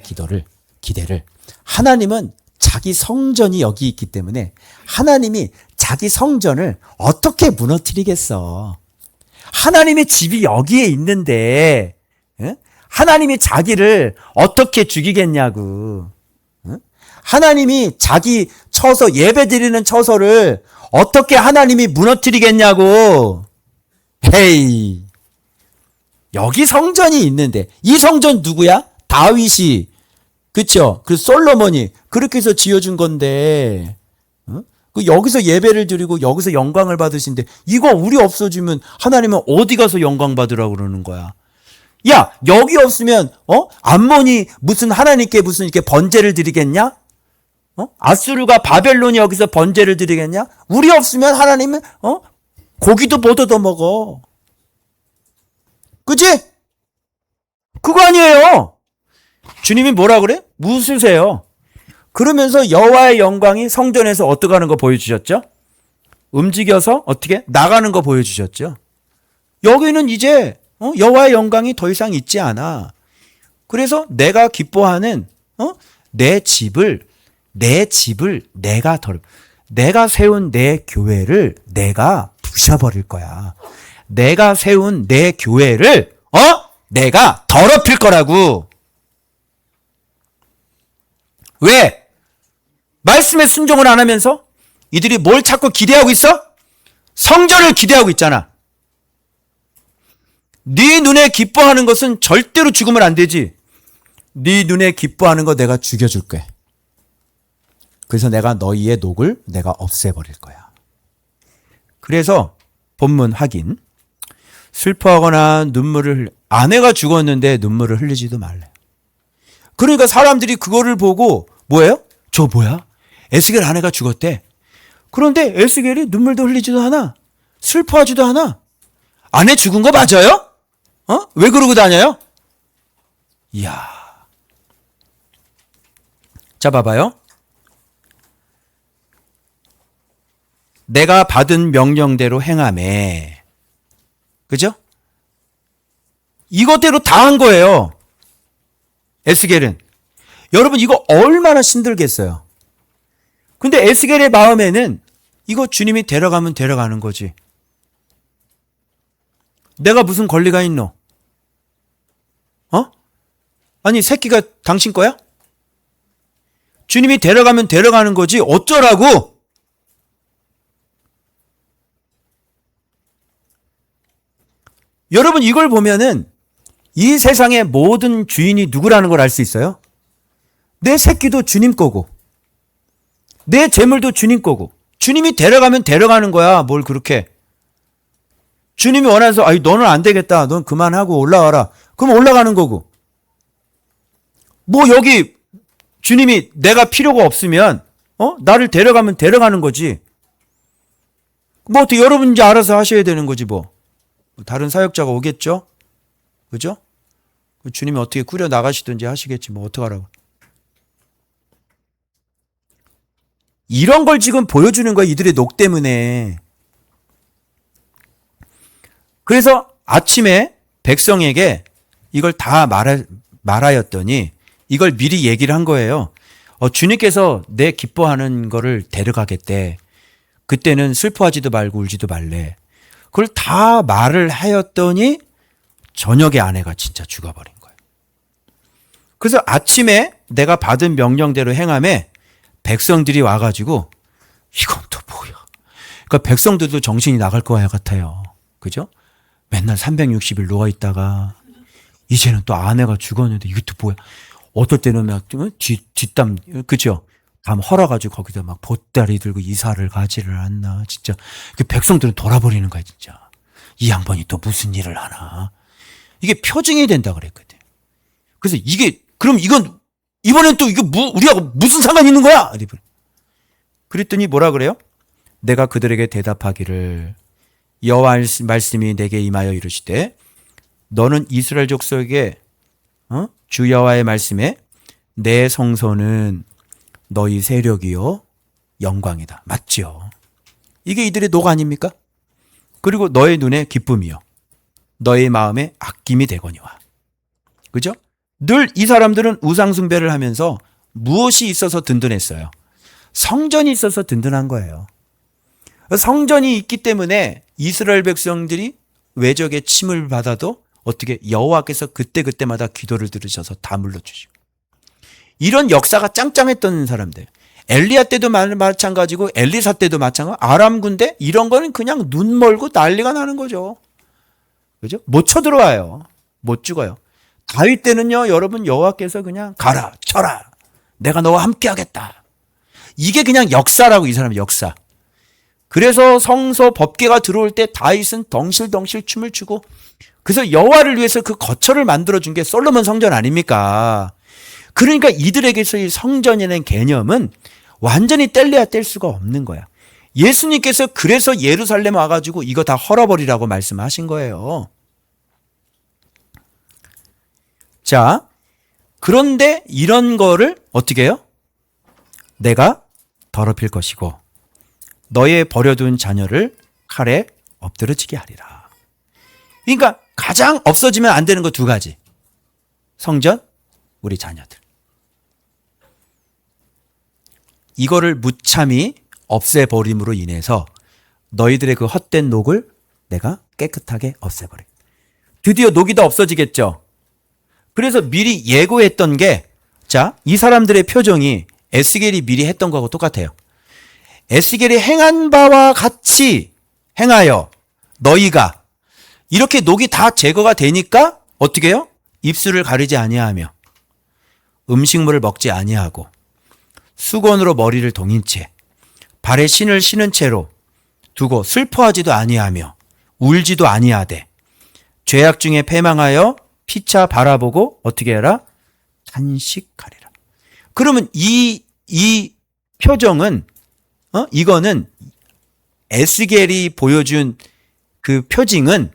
기대를 하나님은 자기 성전이 여기 있기 때문에 하나님이 자기 성전을 어떻게 무너뜨리겠어. 하나님의 집이 여기에 있는데 하나님이 자기를 어떻게 죽이겠냐고. 하나님이 자기 처소 예배드리는 처소를 어떻게 하나님이 무너뜨리겠냐고. 헤이, 여기 성전이 있는데 이 성전 누구야? 다윗이, 그쵸? 그 솔로몬이 그렇게 해서 지어준 건데 그 여기서 예배를 드리고 여기서 영광을 받으신데 이거 우리 없어지면 하나님은 어디 가서 영광 받으라고 그러는 거야. 야, 여기 없으면 암몬이 무슨 하나님께 무슨 이렇게 번제를 드리겠냐? 아수르가 바벨론이 여기서 번제를 드리겠냐? 우리 없으면 하나님은 고기도 못 얻어 먹어. 그치? 그거 아니에요. 주님이 뭐라 그래? 웃으세요. 그러면서 여호와의 영광이 성전에서 어떻게 하는 거 보여주셨죠? 움직여서 어떻게? 나가는 거 보여주셨죠? 여기는 이제 여호와의 영광이 더 이상 있지 않아. 그래서 내가 기뻐하는 내 집을 내가 세운 내 교회를 내가 부셔버릴 거야. 내가 세운 내 교회를 내가 더럽힐 거라고. 왜? 말씀에 순종을 안 하면서 이들이 뭘 자꾸 기대하고 있어? 성전을 기대하고 있잖아. 네 눈에 기뻐하는 것은 절대로 죽으면 안 되지. 네 눈에 기뻐하는 거 내가 죽여줄게. 그래서 내가 너희의 녹을 내가 없애버릴 거야. 그래서 본문 확인. 슬퍼하거나 아내가 죽었는데 눈물을 흘리지도 말래. 그러니까 사람들이 그거를 보고 뭐예요? 저 뭐야? 에스겔 아내가 죽었대. 그런데 에스겔이 눈물도 흘리지도 않아. 슬퍼하지도 않아. 아내 죽은 거 맞아요? 왜 그러고 다녀요? 이야. 자, 봐봐요. 내가 받은 명령대로 행하매. 그죠? 이것대로 다 한 거예요. 에스겔은. 여러분 이거 얼마나 힘들겠어요. 근데 에스겔의 마음에는 이거 주님이 데려가면 데려가는 거지. 내가 무슨 권리가 있노? 아니 새끼가 당신 거야? 주님이 데려가면 데려가는 거지 어쩌라고? 여러분 이걸 보면은 이 세상의 모든 주인이 누구라는 걸 알 수 있어요? 내 새끼도 주님 거고 내 재물도 주님 거고 주님이 데려가면 데려가는 거야. 뭘 그렇게. 주님이 원해서 아이 너는 안 되겠다. 넌 그만하고 올라와라. 그럼 올라가는 거고. 뭐 여기 주님이 내가 필요가 없으면 나를 데려가면 데려가는 거지. 뭐 어떻게 여러분 이제 알아서 하셔야 되는 거지 뭐. 다른 사역자가 오겠죠? 그죠? 주님이 어떻게 꾸려 나가시든지 하시겠지 뭐 어떡하라고. 이런 걸 지금 보여주는 거야. 이들의 녹 때문에. 그래서 아침에 백성에게 이걸 다 말하였더니 이걸 미리 얘기를 한 거예요. 주님께서 내 기뻐하는 거를 데려가겠대. 그때는 슬퍼하지도 말고 울지도 말래. 그걸 다 말을 하였더니 저녁에 아내가 진짜 죽어버린 거예요. 그래서 아침에 내가 받은 명령대로 행함에 백성들이 와가지고 이건 또 뭐야. 그러니까 백성들도 정신이 나갈 것 같아요. 그죠? 맨날 360일 누워있다가 이제는 또 아내가 죽었는데 이것도 뭐야. 어떨 때는 막 뒷담 그죠? 담 헐어가지고 거기다 막 보따리 들고 이사를 가지를 않나. 진짜 그 백성들은 돌아버리는 거야 진짜. 이 양반이 또 무슨 일을 하나. 이게 표징이 된다 그랬거든. 그래서 이게 그럼 이건 이번엔 또 이거 우리하고 무슨 상관이 있는 거야? 그랬더니 뭐라 그래요? 내가 그들에게 대답하기를 여호와의 말씀이 내게 임하여 이르시되 너는 이스라엘 족속에게 주 여호와의 말씀에 내 성소는 너희 세력이요 영광이다. 맞죠? 이게 이들의 녹 아닙니까? 그리고 너의 눈에 기쁨이요 너의 마음에 아낌이 되거니와. 그죠? 늘 이 사람들은 우상 숭배를 하면서 무엇이 있어서 든든했어요? 성전이 있어서 든든한 거예요. 성전이 있기 때문에 이스라엘 백성들이 외적의 침을 받아도 어떻게 여호와께서 그때그때마다 기도를 들으셔서 다 물러주시고. 이런 역사가 짱짱했던 사람들. 엘리야 때도 마찬가지고 엘리사 때도 마찬가지고 아람 군대 이런 거는 그냥 눈 멀고 난리가 나는 거죠. 그죠? 못 쳐들어와요. 못 죽어요. 다윗 때는요, 여러분 여호와께서 그냥 가라, 쳐라. 내가 너와 함께 하겠다. 이게 그냥 역사라고 이 사람의 역사. 그래서 성소 법궤가 들어올 때 다윗은 덩실덩실 춤을 추고 그래서 여호와를 위해서 그 거처를 만들어준 게 솔로몬 성전 아닙니까? 그러니까 이들에게서 이 성전이라는 개념은 완전히 뗄래야 뗄 수가 없는 거야. 예수님께서 그래서 예루살렘 와가지고 이거 다 헐어버리라고 말씀하신 거예요. 자, 그런데 이런 거를 어떻게 해요? 내가 더럽힐 것이고 너의 버려둔 자녀를 칼에 엎드러지게 하리라. 그러니까 가장 없어지면 안 되는 거 두 가지. 성전, 우리 자녀들. 이거를 무참히 없애버림으로 인해서 너희들의 그 헛된 녹을 내가 깨끗하게 없애버려. 드디어 녹이 다 없어지겠죠. 그래서 미리 예고했던 게, 자, 이 사람들의 표정이 에스겔이 미리 했던 거하고 똑같아요. 에스겔이 행한 바와 같이 행하여 너희가 이렇게 녹이 다 제거가 되니까 어떻게 해요? 입술을 가리지 아니하며 음식물을 먹지 아니하고 수건으로 머리를 동인 채 발에 신을 신은 채로 두고 슬퍼하지도 아니하며 울지도 아니하되 죄악 중에 패망하여 피차 바라보고 어떻게 해라? 탄식하리라. 그러면 이 표정은 이거는 에스겔이 보여준 그 표징은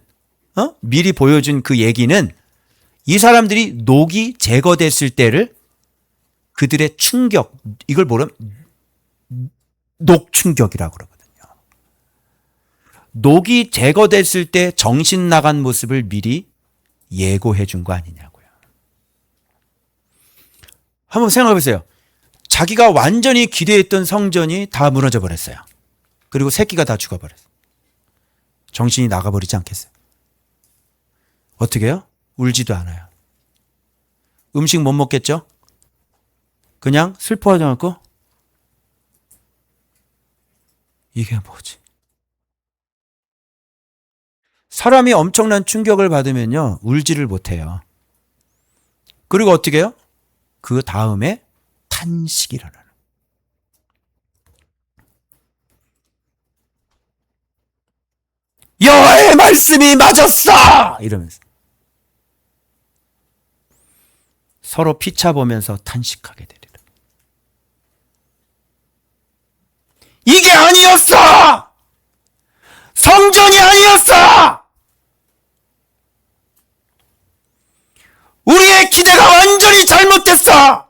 미리 보여준 그 얘기는 이 사람들이 녹이 제거됐을 때를 그들의 충격, 이걸 뭐냐면 녹충격이라고 그러거든요. 녹이 제거됐을 때 정신 나간 모습을 미리 예고해 준 거 아니냐고요. 한번 생각해 보세요. 자기가 완전히 기대했던 성전이 다 무너져 버렸어요. 그리고 새끼가 다 죽어버렸어요. 정신이 나가버리지 않겠어요? 어떻게 해요? 울지도 않아요. 음식 못 먹겠죠? 그냥 슬퍼하지 않고 이게 뭐지? 사람이 엄청난 충격을 받으면요 울지를 못해요. 그리고 어떻게 해요? 그 다음에 탄식이 일어나는. 여호와의 말씀이 맞았어! 이러면서 서로 피차보면서 탄식하게 되리라. 이게 아니었어! 성전이 아니었어! 우리의 기대가 완전히 잘못됐어!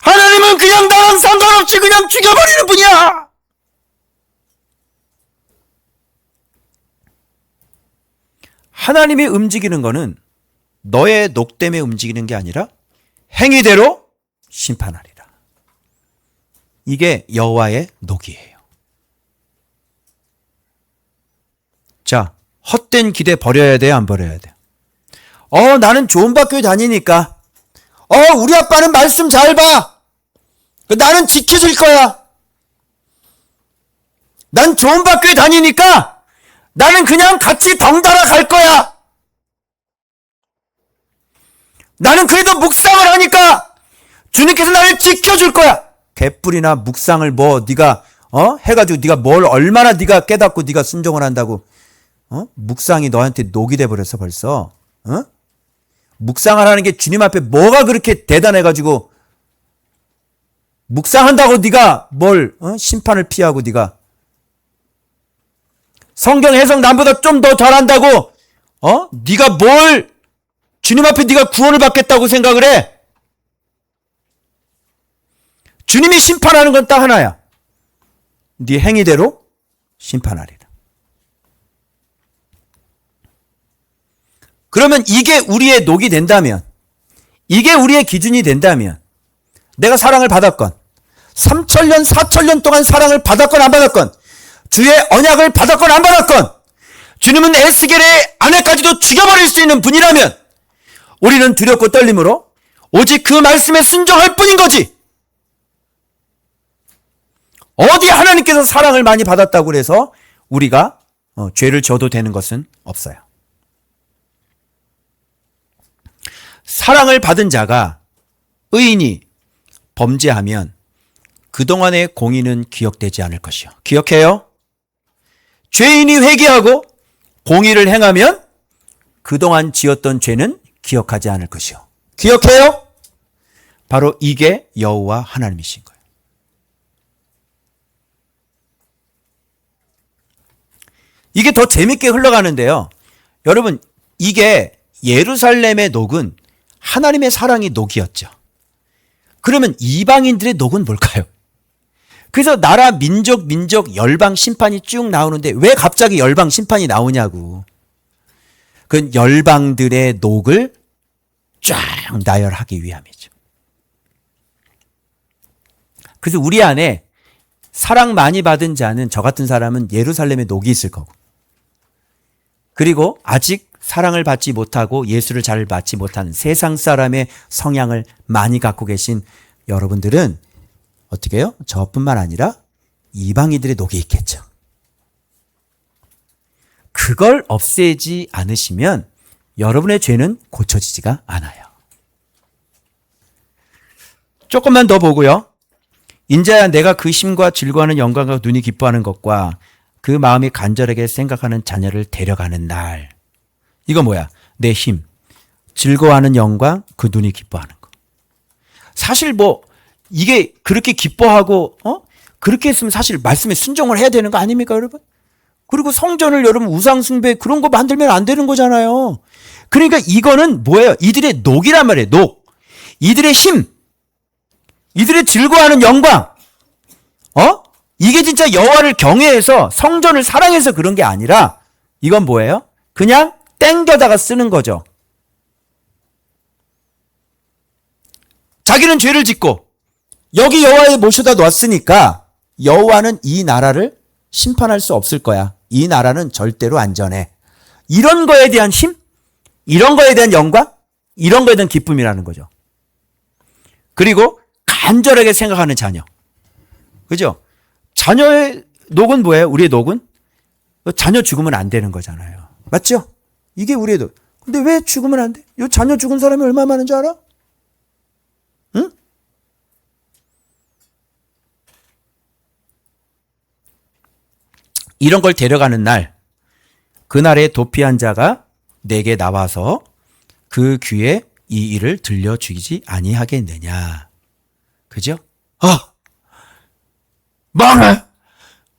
하나님은 그냥 나랑 상관없이 그냥 죽여버리는 분이야! 하나님이 움직이는 거는 너의 녹 때문에 움직이는 게 아니라 행위대로 심판하리라. 이게 여호와의 녹이에요. 자, 헛된 기대 버려야 돼요, 안 버려야 돼요? 나는 좋은 학교에 다니니까. 우리 아빠는 말씀 잘 봐. 나는 지켜줄 거야. 난 좋은 학교에 다니니까 나는 그냥 같이 덩달아 갈 거야. 나는 그래도 묵상을 하니까 주님께서 나를 지켜줄 거야. 개뿔이나 묵상을 네가 해가지고 네가 뭘 얼마나 네가 깨닫고 네가 순종을 한다고 묵상이 너한테 녹이 돼 버렸어 벌써. 묵상을 하는 게 주님 앞에 뭐가 그렇게 대단해가지고 묵상한다고 네가 뭘 심판을 피하고 네가 성경 해석 남보다 좀 더 잘한다고 네가 뭘 주님 앞에 네가 구원을 받겠다고 생각을 해? 주님이 심판하는 건 딱 하나야. 네 행위대로 심판하리라. 그러면 이게 우리의 녹이 된다면, 이게 우리의 기준이 된다면, 내가 사랑을 받았건 3,000년 4,000년 동안 사랑을 받았건 안 받았건, 주의 언약을 받았건 안 받았건, 주님은 에스겔의 아내까지도 죽여버릴 수 있는 분이라면 우리는 두렵고 떨림으로 오직 그 말씀에 순종할 뿐인 거지. 어디 하나님께서 사랑을 많이 받았다고 그래서 우리가 죄를 져도 되는 것은 없어요. 사랑을 받은 자가 의인이 범죄하면 그동안의 공의는 기억되지 않을 것이요. 기억해요? 죄인이 회개하고 공의를 행하면 그동안 지었던 죄는 기억하지 않을 것이요. 기억해요? 바로 이게 여호와 하나님이신 거예요. 이게 더 재밌게 흘러가는데요. 여러분, 이게 예루살렘의 녹은 하나님의 사랑이 녹이었죠. 그러면 이방인들의 녹은 뭘까요? 그래서 나라, 민족, 열방 심판이 쭉 나오는데 왜 갑자기 열방 심판이 나오냐고. 그 열방들의 녹을 쫙 나열하기 위함이죠. 그래서 우리 안에 사랑 많이 받은 자는, 저 같은 사람은 예루살렘의 녹이 있을 거고, 그리고 아직 사랑을 받지 못하고 예수를 잘 받지 못하는 세상 사람의 성향을 많이 갖고 계신 여러분들은 어떻게 해요? 저뿐만 아니라 이방인들의 녹이 있겠죠. 그걸 없애지 않으시면 여러분의 죄는 고쳐지지가 않아요. 조금만 더 보고요. 인자야, 내가 그 힘과 즐거워하는 영광과 눈이 기뻐하는 것과 그 마음이 간절하게 생각하는 자녀를 데려가는 날. 이거 뭐야? 내 힘, 즐거워하는 영광, 그 눈이 기뻐하는 거. 사실 이게 그렇게 기뻐하고 그렇게 했으면 사실 말씀에 순종을 해야 되는 거 아닙니까, 여러분? 그리고 성전을 여러분 우상 숭배 그런 거 만들면 안 되는 거잖아요. 그러니까 이거는 뭐예요? 이들의 녹이란 말이에요. 녹. 이들의 힘, 이들의 즐거워하는 영광. 이게 진짜 여호와를 경외해서 성전을 사랑해서 그런 게 아니라 이건 뭐예요? 그냥 땡겨다가 쓰는 거죠. 자기는 죄를 짓고 여기 여호와에 모셔다 놨으니까 여호와는 이 나라를 심판할 수 없을 거야. 이 나라는 절대로 안전해. 이런 거에 대한 힘, 이런 거에 대한 영광, 이런 거에 대한 기쁨이라는 거죠. 그리고 간절하게 생각하는 자녀. 그죠? 자녀의 녹은 뭐예요? 우리의 녹은? 자녀 죽으면 안 되는 거잖아요. 맞죠? 이게 우리의 녹. 근데 왜 죽으면 안 돼? 이 자녀 죽은 사람이 얼마나 많은 줄 알아? 응? 이런 걸 데려가는 날, 그날에 도피한 자가 내게 나와서 그 귀에 이 일을 들려주지 아니하겠느냐. 그죠?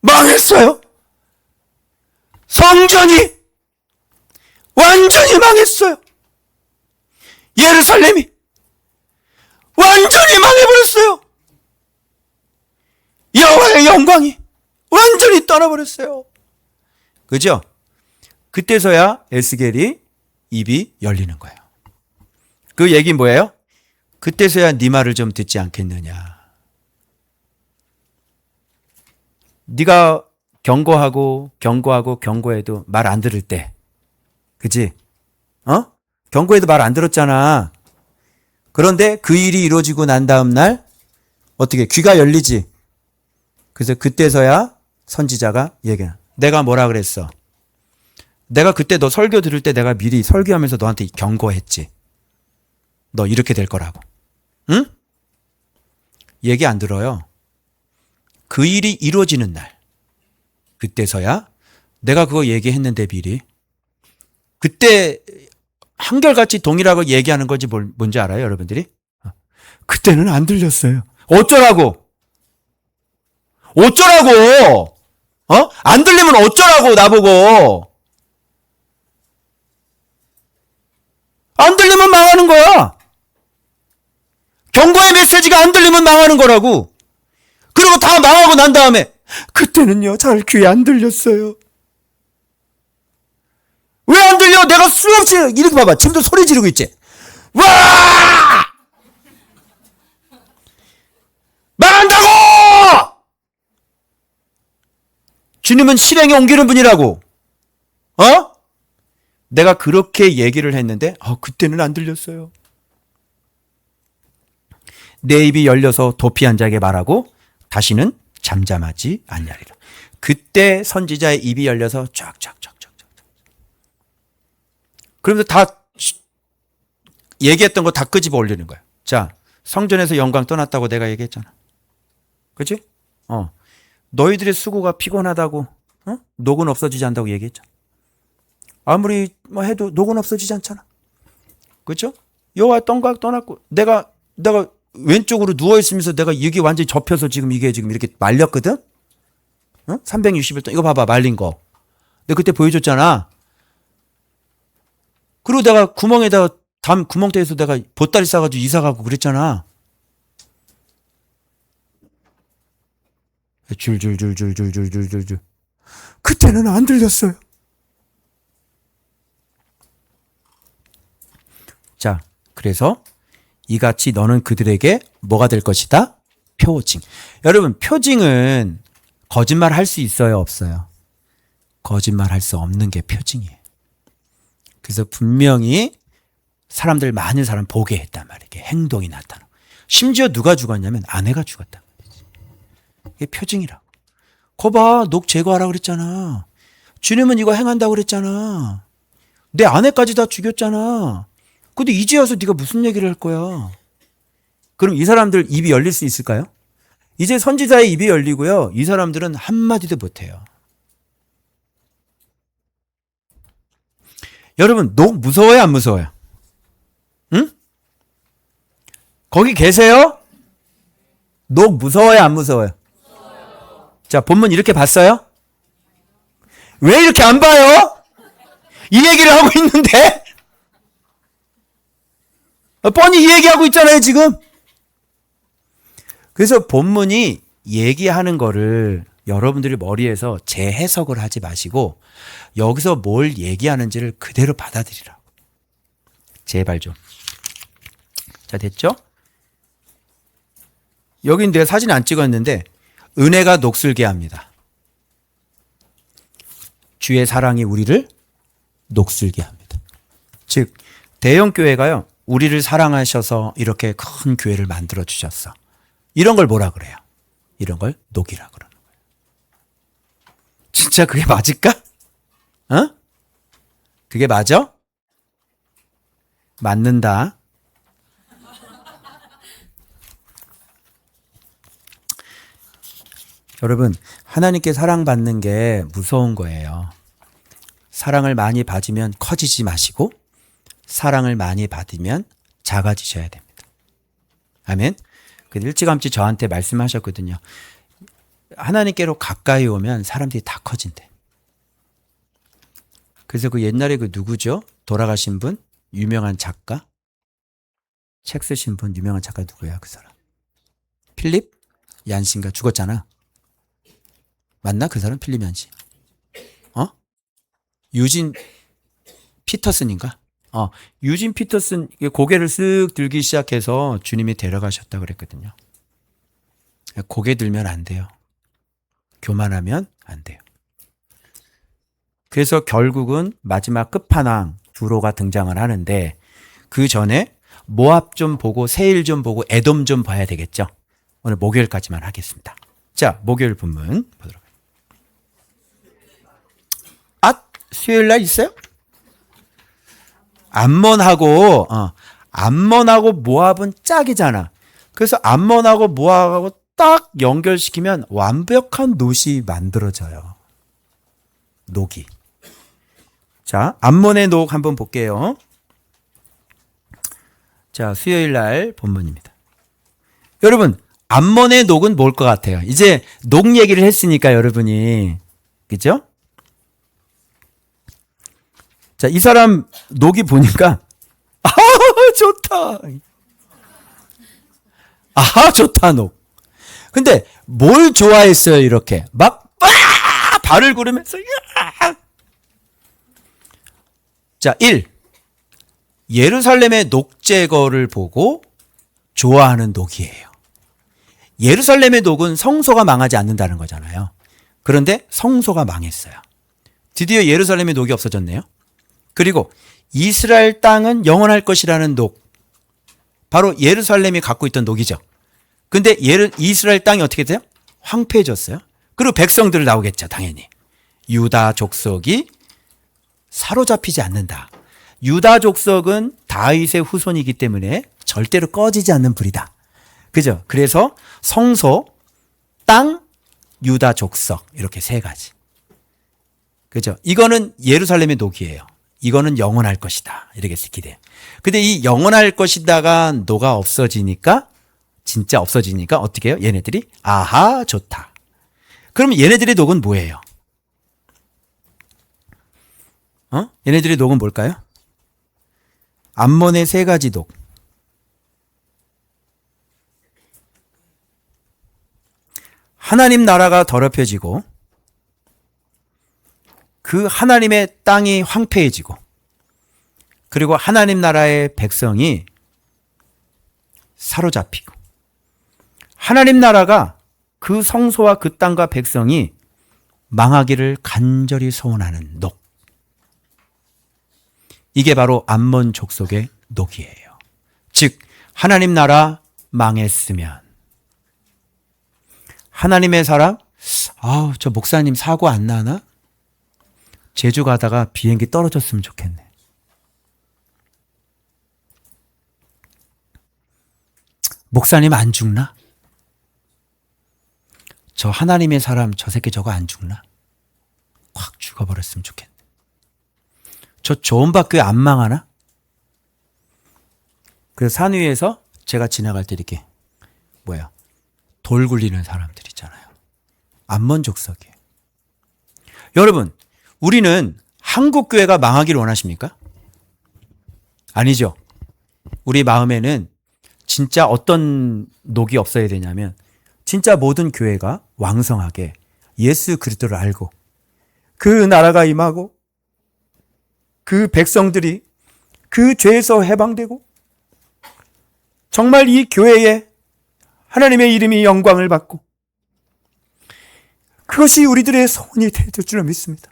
망했어요. 성전이 완전히 망했어요. 예루살렘이 완전히 망해버렸어요. 여호와의 영광이 완전히 떠나버렸어요. 그죠? 그때서야 에스겔이 입이 열리는 거예요. 그 얘기는 뭐예요? 그때서야 네 말을 좀 듣지 않겠느냐. 네가 경고해도 말 안 들을 때, 그치? 경고해도 말 안 들었잖아. 그런데 그 일이 이루어지고 난 다음 날 어떻게 귀가 열리지? 그래서 그때서야 선지자가 얘기해. 내가 뭐라 그랬어? 내가 그때 너 설교 들을 때 내가 미리 설교하면서 너한테 경고했지. 너 이렇게 될 거라고. 응? 얘기 안 들어요. 그 일이 이루어지는 날. 그때서야 내가 그거 얘기했는데 미리. 그때 한결같이 동일하고 얘기하는 건지 뭔지 알아요, 여러분들이? 그때는 안 들렸어요. 어쩌라고? 안 들리면 어쩌라고, 나보고. 안 들리면 망하는 거야. 경고의 메시지가 안 들리면 망하는 거라고. 그리고 다 망하고 난 다음에 그때는요, 잘 귀에 안 들렸어요. 왜 안 들려? 내가 수없이 이렇게 봐봐. 지금도 소리 지르고 있지. 와! 망한다고! 주님은 실행에 옮기는 분이라고. 내가 그렇게 얘기를 했는데 그때는 안 들렸어요. 내 입이 열려서 도피한 자에게 말하고 다시는 잠잠하지 아니하리라. 그때 선지자의 입이 열려서 쫙쫙쫙쫙. 그러면서 다 얘기했던 거 다 끄집어 올리는 거야. 자, 성전에서 영광 떠났다고 내가 얘기했잖아. 그치? 너희들의 수고가 피곤하다고, 녹은 없어지지 않는다고 얘기했잖아. 아무리 해도 녹은 없어지지 않잖아. 그렇죠? 여호와 떡각 떠났고 내가 왼쪽으로 누워 있으면서 내가 이게 완전히 접혀서 이게 지금 이렇게 말렸거든. 360일 동안 이거 봐봐, 말린 거. 내가 그때 보여줬잖아. 그리고 내가 구멍에다가 구멍대에서 내가 보따리 싸가지고 이사 가고 그랬잖아. 줄. 그때는 안 들렸어요. 자, 그래서 이같이 너는 그들에게 뭐가 될 것이다? 표징. 여러분, 표징은 거짓말 할 수 있어요, 없어요? 거짓말 할 수 없는 게 표징이에요. 그래서 분명히 많은 사람 보게 했단 말이에요. 행동이 나타나고. 심지어 누가 죽었냐면 아내가 죽었다. 이게 표징이라고. 거봐, 녹 제거하라 그랬잖아. 주님은 이거 행한다고 그랬잖아. 내 아내까지 다 죽였잖아. 근데 이제 와서 네가 무슨 얘기를 할 거야? 그럼 이 사람들 입이 열릴 수 있을까요? 이제 선지자의 입이 열리고요. 이 사람들은 한마디도 못해요. 여러분, 녹 무서워요, 안 무서워요? 응? 거기 계세요? 녹 무서워요, 안 무서워요? 자, 본문 이렇게 봤어요? 왜 이렇게 안 봐요? 이 얘기를 하고 있는데? 뻔히 이 얘기하고 있잖아요, 지금. 그래서 본문이 얘기하는 거를 여러분들이 머리에서 재해석을 하지 마시고 여기서 뭘 얘기하는지를 그대로 받아들이라고. 제발 좀. 자, 됐죠? 여긴 내가 사진 안 찍었는데 은혜가 녹슬게 합니다. 주의 사랑이 우리를 녹슬게 합니다. 즉 대형 교회가요, 우리를 사랑하셔서 이렇게 큰 교회를 만들어 주셨어. 이런 걸 뭐라 그래요? 이런 걸 녹이라 그러는 거예요. 진짜 그게 맞을까? 그게 맞아? 맞는다. 여러분, 하나님께 사랑받는 게 무서운 거예요. 사랑을 많이 받으면 커지지 마시고 사랑을 많이 받으면 작아지셔야 됩니다. 아멘. 근데 일찌감치 저한테 말씀하셨거든요. 하나님께로 가까이 오면 사람들이 다 커진대. 그래서 그 옛날에 그 누구죠? 돌아가신 분? 유명한 작가? 책 쓰신 분 유명한 작가 누구야 그 사람? 필립 얀신가 죽었잖아. 맞나 그 사람? 필립 얀신. 유진 피터슨인가? 유진 피터슨 고개를 쓱 들기 시작해서 주님이 데려가셨다 그랬거든요. 고개 들면 안 돼요. 교만하면 안 돼요. 그래서 결국은 마지막 끝판왕 두로가 등장을 하는데 그 전에 모압 좀 보고 세일 좀 보고 에돔 좀 봐야 되겠죠. 오늘 목요일까지만 하겠습니다. 자, 목요일 본문 보도록 수요일 날 있어요? 암몬하고 모압은 짝이잖아. 그래서 암몬하고 모압하고 딱 연결시키면 완벽한 놋이 만들어져요. 녹이. 자, 암몬의 녹 한번 볼게요. 자, 수요일 날 본문입니다. 여러분, 암몬의 녹은 뭘 것 같아요? 이제 녹 얘기를 했으니까 여러분이 그죠? 자, 이 사람 녹이 보니까 좋다. 좋다 녹. 근데 뭘 좋아했어요 이렇게 막 발을 구르면서 자, 1. 예루살렘의 녹 제거를 보고 좋아하는 녹이에요. 예루살렘의 녹은 성소가 망하지 않는다는 거잖아요. 그런데 성소가 망했어요. 드디어 예루살렘의 녹이 없어졌네요. 그리고 이스라엘 땅은 영원할 것이라는 녹. 바로 예루살렘이 갖고 있던 녹이죠. 근데 이스라엘 땅이 어떻게 돼요? 황폐해졌어요. 그리고 백성들 나오겠죠, 당연히. 유다 족속이 사로잡히지 않는다. 유다 족속은 다윗의 후손이기 때문에 절대로 꺼지지 않는 불이다. 그죠? 그래서 성소, 땅, 유다 족속 이렇게 세 가지. 그죠? 이거는 예루살렘의 녹이에요. 이거는 영원할 것이다. 이렇게 기대해요. 근데 이 영원할 것이다가 녹아 없어지니까 진짜 없어지니까 어떻게 해요? 얘네들이 좋다. 그러면 얘네들의 녹은 뭐예요? 얘네들의 녹은 뭘까요? 암몬의 세 가지 녹. 하나님 나라가 더럽혀지고 그 하나님의 땅이 황폐해지고 그리고 하나님 나라의 백성이 사로잡히고 하나님 나라가 그 성소와 그 땅과 백성이 망하기를 간절히 소원하는 녹. 이게 바로 암몬 족속의 녹이에요. 즉 하나님 나라 망했으면 하나님의 사람 저 목사님 사고 안 나나? 제주 가다가 비행기 떨어졌으면 좋겠네. 목사님 안 죽나? 저 하나님의 사람 저 새끼 저거 안 죽나? 확 죽어버렸으면 좋겠네. 저 좋은 학교에 안 망하나? 그래서 산 위에서 제가 지나갈 때 이렇게 돌 굴리는 사람들 있잖아요. 암몬 족속이에요. 여러분, 우리는 한국 교회가 망하기를 원하십니까? 아니죠. 우리 마음에는 진짜 어떤 녹이 없어야 되냐면 진짜 모든 교회가 왕성하게 예수 그리스도를 알고 그 나라가 임하고 그 백성들이 그 죄에서 해방되고 정말 이 교회에 하나님의 이름이 영광을 받고 그것이 우리들의 소원이 될 줄로 믿습니다.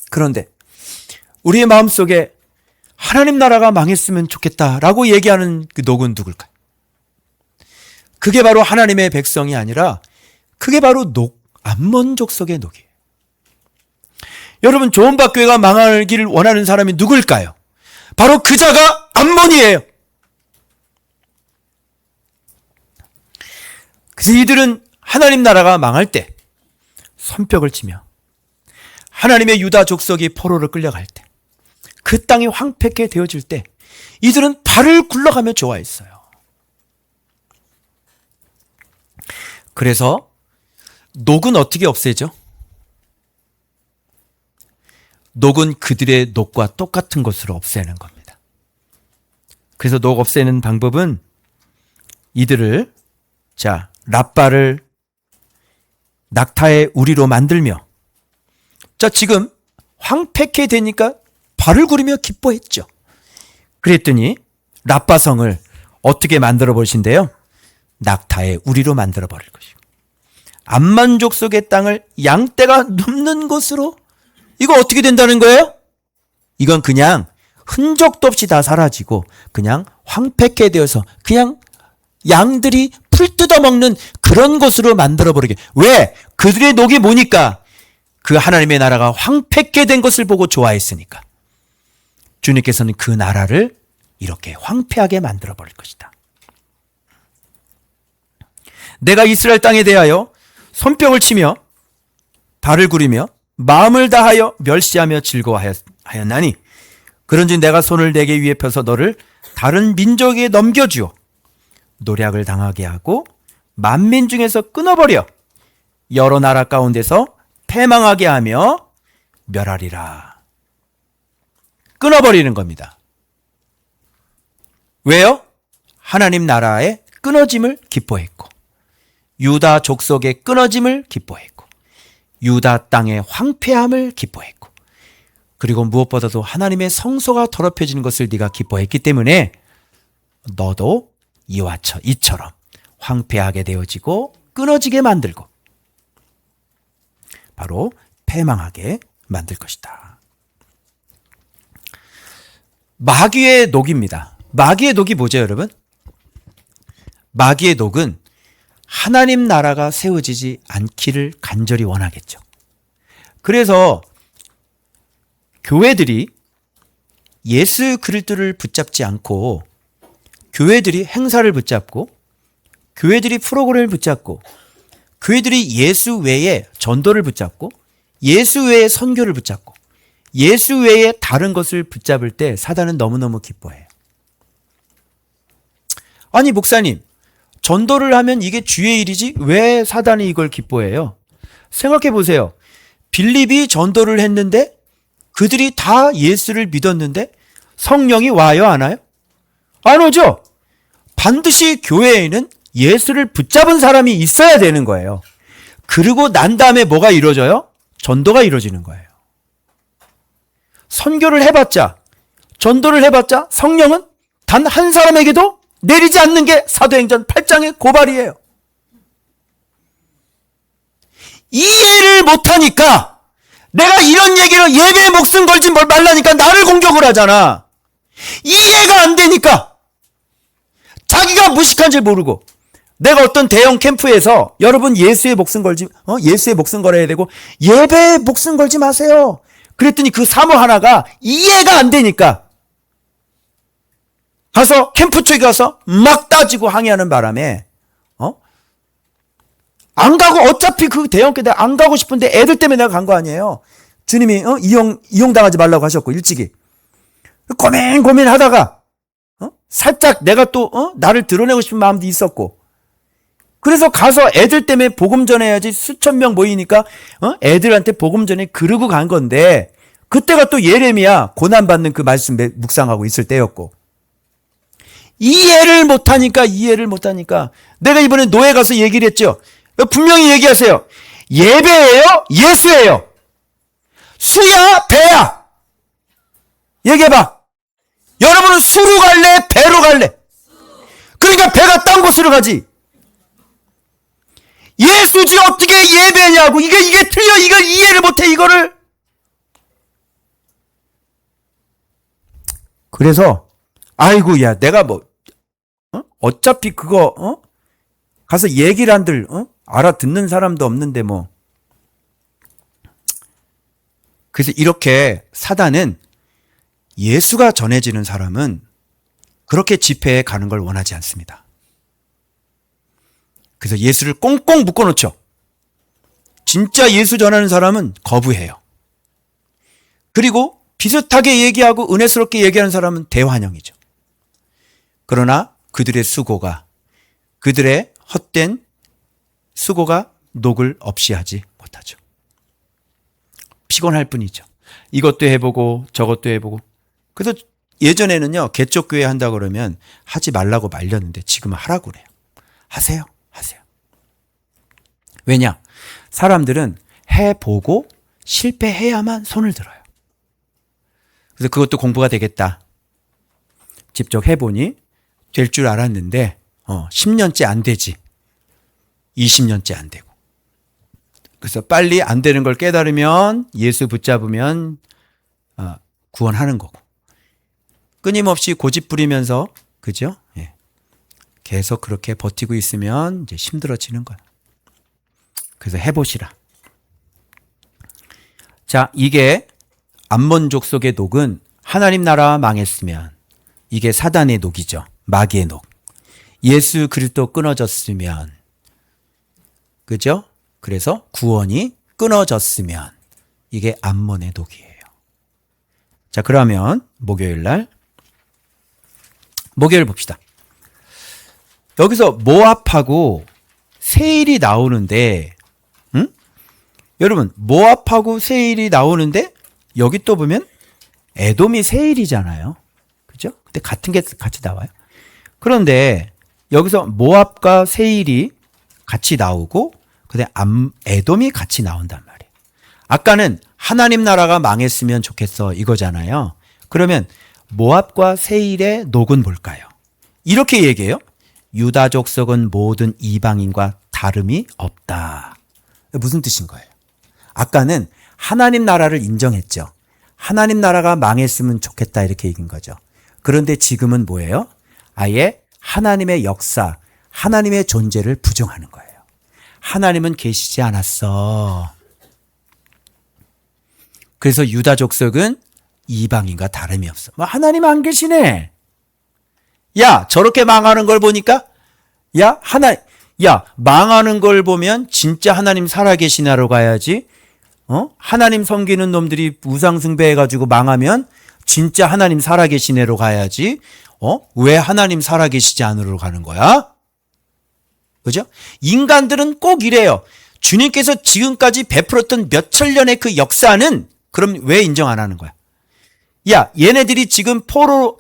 그런데 우리의 마음속에 하나님 나라가 망했으면 좋겠다라고 얘기하는 그 녹은 누굴까요? 그게 바로 하나님의 백성이 아니라 그게 바로 암몬 족속의 녹이에요. 여러분, 좋은박 교회가 망하기를 원하는 사람이 누굴까요? 바로 그자가 암몬이에요. 그래서 이들은 하나님 나라가 망할 때 손뼉을 치며 하나님의 유다 족속이 포로로 끌려갈 때 그 땅이 황폐케 되어질 때 이들은 발을 굴러가며 좋아했어요. 그래서 녹은 어떻게 없애죠? 녹은 그들의 녹과 똑같은 것으로 없애는 겁니다. 그래서 녹 없애는 방법은 이들을 랍바를 낙타의 우리로 만들며 지금 황폐케 되니까 발을 구르며 기뻐했죠. 그랬더니 랍바성을 어떻게 만들어 보신대요? 낙타의 우리로 만들어 버릴 것이고 암만 족속의 땅을 양떼가 눕는 곳으로 이거 어떻게 된다는 거예요? 이건 그냥 흔적도 없이 다 사라지고 그냥 황폐케 되어서 그냥 양들이 풀 뜯어먹는 그런 곳으로 만들어버리게. 왜? 그들의 녹이 뭐니까? 그 하나님의 나라가 황폐케 된 것을 보고 좋아했으니까. 주님께서는 그 나라를 이렇게 황폐하게 만들어버릴 것이다. 내가 이스라엘 땅에 대하여 손뼉을 치며 발을 구리며 마음을 다하여 멸시하며 즐거워하였나니 그런즉 내가 손을 내게 위에 펴서 너를 다른 민족에게 넘겨주어 노략을 당하게 하고 만민 중에서 끊어버려 여러 나라 가운데서 패망하게 하며 멸하리라. 끊어버리는 겁니다. 왜요? 하나님 나라의 끊어짐을 기뻐했고 유다 족속의 끊어짐을 기뻐했고 유다 땅의 황폐함을 기뻐했고 그리고 무엇보다도 하나님의 성소가 더럽혀지는 것을 네가 기뻐했기 때문에 너도 이처럼 황폐하게 되어지고 끊어지게 만들고 바로 패망하게 만들 것이다. 마귀의 녹입니다. 마귀의 녹이 뭐죠, 여러분? 마귀의 녹은 하나님 나라가 세워지지 않기를 간절히 원하겠죠. 그래서 교회들이 예수 그리스도를 붙잡지 않고 교회들이 행사를 붙잡고 교회들이 프로그램을 붙잡고 교회들이 예수 외에 전도를 붙잡고 예수 외에 선교를 붙잡고 예수 외에 다른 것을 붙잡을 때 사단은 너무너무 기뻐해요. 아니 목사님, 전도를 하면 이게 주의 일이지 왜 사단이 이걸 기뻐해요? 생각해 보세요. 빌립이 전도를 했는데 그들이 다 예수를 믿었는데 성령이 와요, 안 와요? 안 오죠? 반드시 교회에는 예수를 붙잡은 사람이 있어야 되는 거예요. 그리고 난 다음에 뭐가 이루어져요? 전도가 이루어지는 거예요. 선교를 해봤자, 전도를 해봤자 성령은 단 한 사람에게도 내리지 않는 게 사도행전 8장의 고발이에요. 이해를 못하니까 내가 이런 얘기를 예배에 목숨 걸지 말라니까 나를 공격을 하잖아. 이해가 안 되니까 자기가 무식한 줄 모르고 내가 어떤 대형 캠프에서 여러분 예수의 목숨 걸어야 되고 예배에 목숨 걸지 마세요. 그랬더니 그 사모 하나가 이해가 안 되니까 가서 캠프 쪽에 가서 막 따지고 항의하는 바람에 안 가고 어차피 그 대형 캠프 안 가고 싶은데 애들 때문에 내가 간 거 아니에요. 주님이 이용당하지 말라고 하셨고 일찍이 고민하다가 살짝 내가 또 나를 드러내고 싶은 마음도 있었고 그래서 가서 애들 때문에 복음 전해야지 수천 명 모이니까 애들한테 복음 전해 그러고 간 건데 그때가 또 예레미야 고난받는 그 말씀 묵상하고 있을 때였고 이해를 못하니까 내가 이번에 노예 가서 얘기를 했죠. 분명히 얘기하세요. 예배예요? 예수예요? 수야? 배야? 얘기해봐. 여러분은 수로 갈래? 배로 갈래? 그러니까 배가 딴 곳으로 가지. 예수지 어떻게 예배냐고. 이게 틀려. 이걸 이해를 못해 이거를. 그래서 아이고 야 내가 어차피 그거 가서 얘기를 한들 알아듣는 사람도 없는데 뭐. 그래서 이렇게 사단은 예수가 전해지는 사람은 그렇게 집회에 가는 걸 원하지 않습니다. 그래서 예수를 꽁꽁 묶어놓죠. 진짜 예수 전하는 사람은 거부해요. 그리고 비슷하게 얘기하고 은혜스럽게 얘기하는 사람은 대환영이죠. 그러나 그들의 수고가, 그들의 헛된 수고가 녹을 없이 하지 못하죠. 피곤할 뿐이죠. 이것도 해보고 저것도 해보고. 그래서 예전에는요, 개척교회 한다고 그러면 하지 말라고 말렸는데 지금은 하라고 그래요. 하세요. 하세요. 왜냐? 사람들은 해보고 실패해야만 손을 들어요. 그래서 그것도 공부가 되겠다. 직접 해보니 될 줄 알았는데 10년째 안 되지. 20년째 안 되고. 그래서 빨리 안 되는 걸 깨달으면 예수 붙잡으면 구원하는 거고. 끊임없이 고집 부리면서, 그죠? 예. 계속 그렇게 버티고 있으면 이제 힘들어지는 거야. 그래서 해보시라. 자, 이게 암몬족 속의 녹은 하나님 나라가 망했으면 이게 사단의 녹이죠. 마귀의 녹. 예수 그리스도 끊어졌으면, 그죠? 그래서 구원이 끊어졌으면 이게 암몬의 녹이에요. 자, 그러면 목요일 봅시다. 여기서 모압하고 세일이 나오는데, 여러분, 모압하고 세일이 나오는데 여기 또 보면 에돔이 세일이잖아요. 그죠? 근데 같은 게 같이 나와요. 그런데 여기서 모압과 세일이 같이 나오고 그다음에 에돔이 같이 나온단 말이에요. 아까는 하나님 나라가 망했으면 좋겠어 이거잖아요. 그러면 모압과 세일의 녹은 뭘까요? 이렇게 얘기해요. 유다 족속은 모든 이방인과 다름이 없다. 무슨 뜻인 거예요? 아까는 하나님 나라를 인정했죠. 하나님 나라가 망했으면 좋겠다 이렇게 얘기한 거죠. 그런데 지금은 뭐예요? 아예 하나님의 역사, 하나님의 존재를 부정하는 거예요. 하나님은 계시지 않았어. 그래서 유다 족속은 이방인과 다름이 없어. 하나님 안 계시네. 야, 저렇게 망하는 걸 보니까 망하는 걸 보면 진짜 하나님 살아계시나로 가야지. 하나님 섬기는 놈들이 우상 숭배해가지고 망하면 진짜 하나님 살아계시네로 가야지. 왜 하나님 살아계시지 않으러 가는 거야? 그죠? 인간들은 꼭 이래요. 주님께서 지금까지 베풀었던 몇 천년의 그 역사는 그럼 왜 인정 안 하는 거야? 야, 얘네들이 지금 포로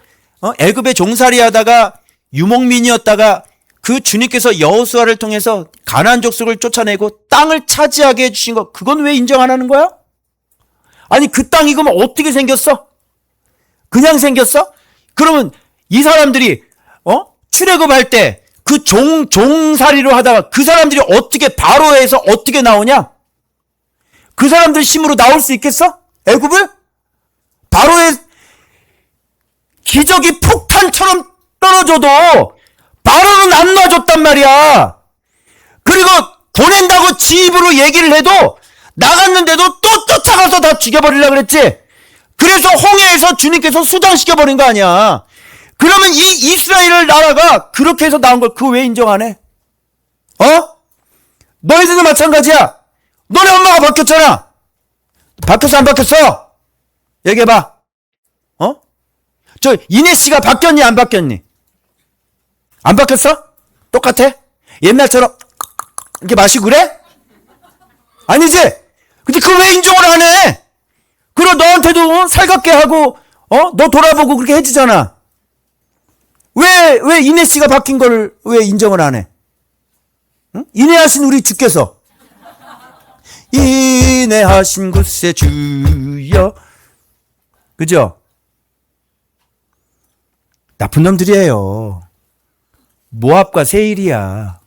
애굽에 종살이 하다가 유목민이었다가 그 주님께서 여호수아를 통해서 가나안 족속을 쫓아내고 땅을 차지하게 해주신 거, 그건 왜 인정 안 하는 거야? 아니, 그 땅이 그러면 어떻게 생겼어? 그냥 생겼어? 그러면 이 사람들이 출애굽할 때 그 종살이로 하다가 그 사람들이 어떻게 바로에서 어떻게 나오냐? 그 사람들 힘으로 나올 수 있겠어? 애굽을? 바로의 기적이 폭탄처럼 떨어져도 바로는 안 놔줬단 말이야. 그리고 보낸다고 지 입으로 얘기를 해도 나갔는데도 또 쫓아가서 다 죽여버리려고 그랬지. 그래서 홍해에서 주님께서 수장시켜버린 거 아니야. 그러면 이 이스라엘 나라가 그렇게 해서 나온 걸 그거 왜 인정 안 해? 너희들도 마찬가지야. 너네 엄마가 바뀌었잖아. 바뀌었어 안 바뀌었어? 얘기해봐. 저 이내씨가 바뀌었니 안 바뀌었니? 안 바뀌었어? 똑같아? 옛날처럼 이렇게 마시고 그래? 아니지? 근데 그걸 왜 인정을 안 해? 그럼 너한테도 살갑게 하고 너 돌아보고 그렇게 해주잖아. 왜 이내씨가 바뀐 걸 왜 인정을 안 해? 응? 인내하신 우리 주께서 인내하신 곳에 주여, 그죠? 나쁜 놈들이에요. 모압과 세일이야.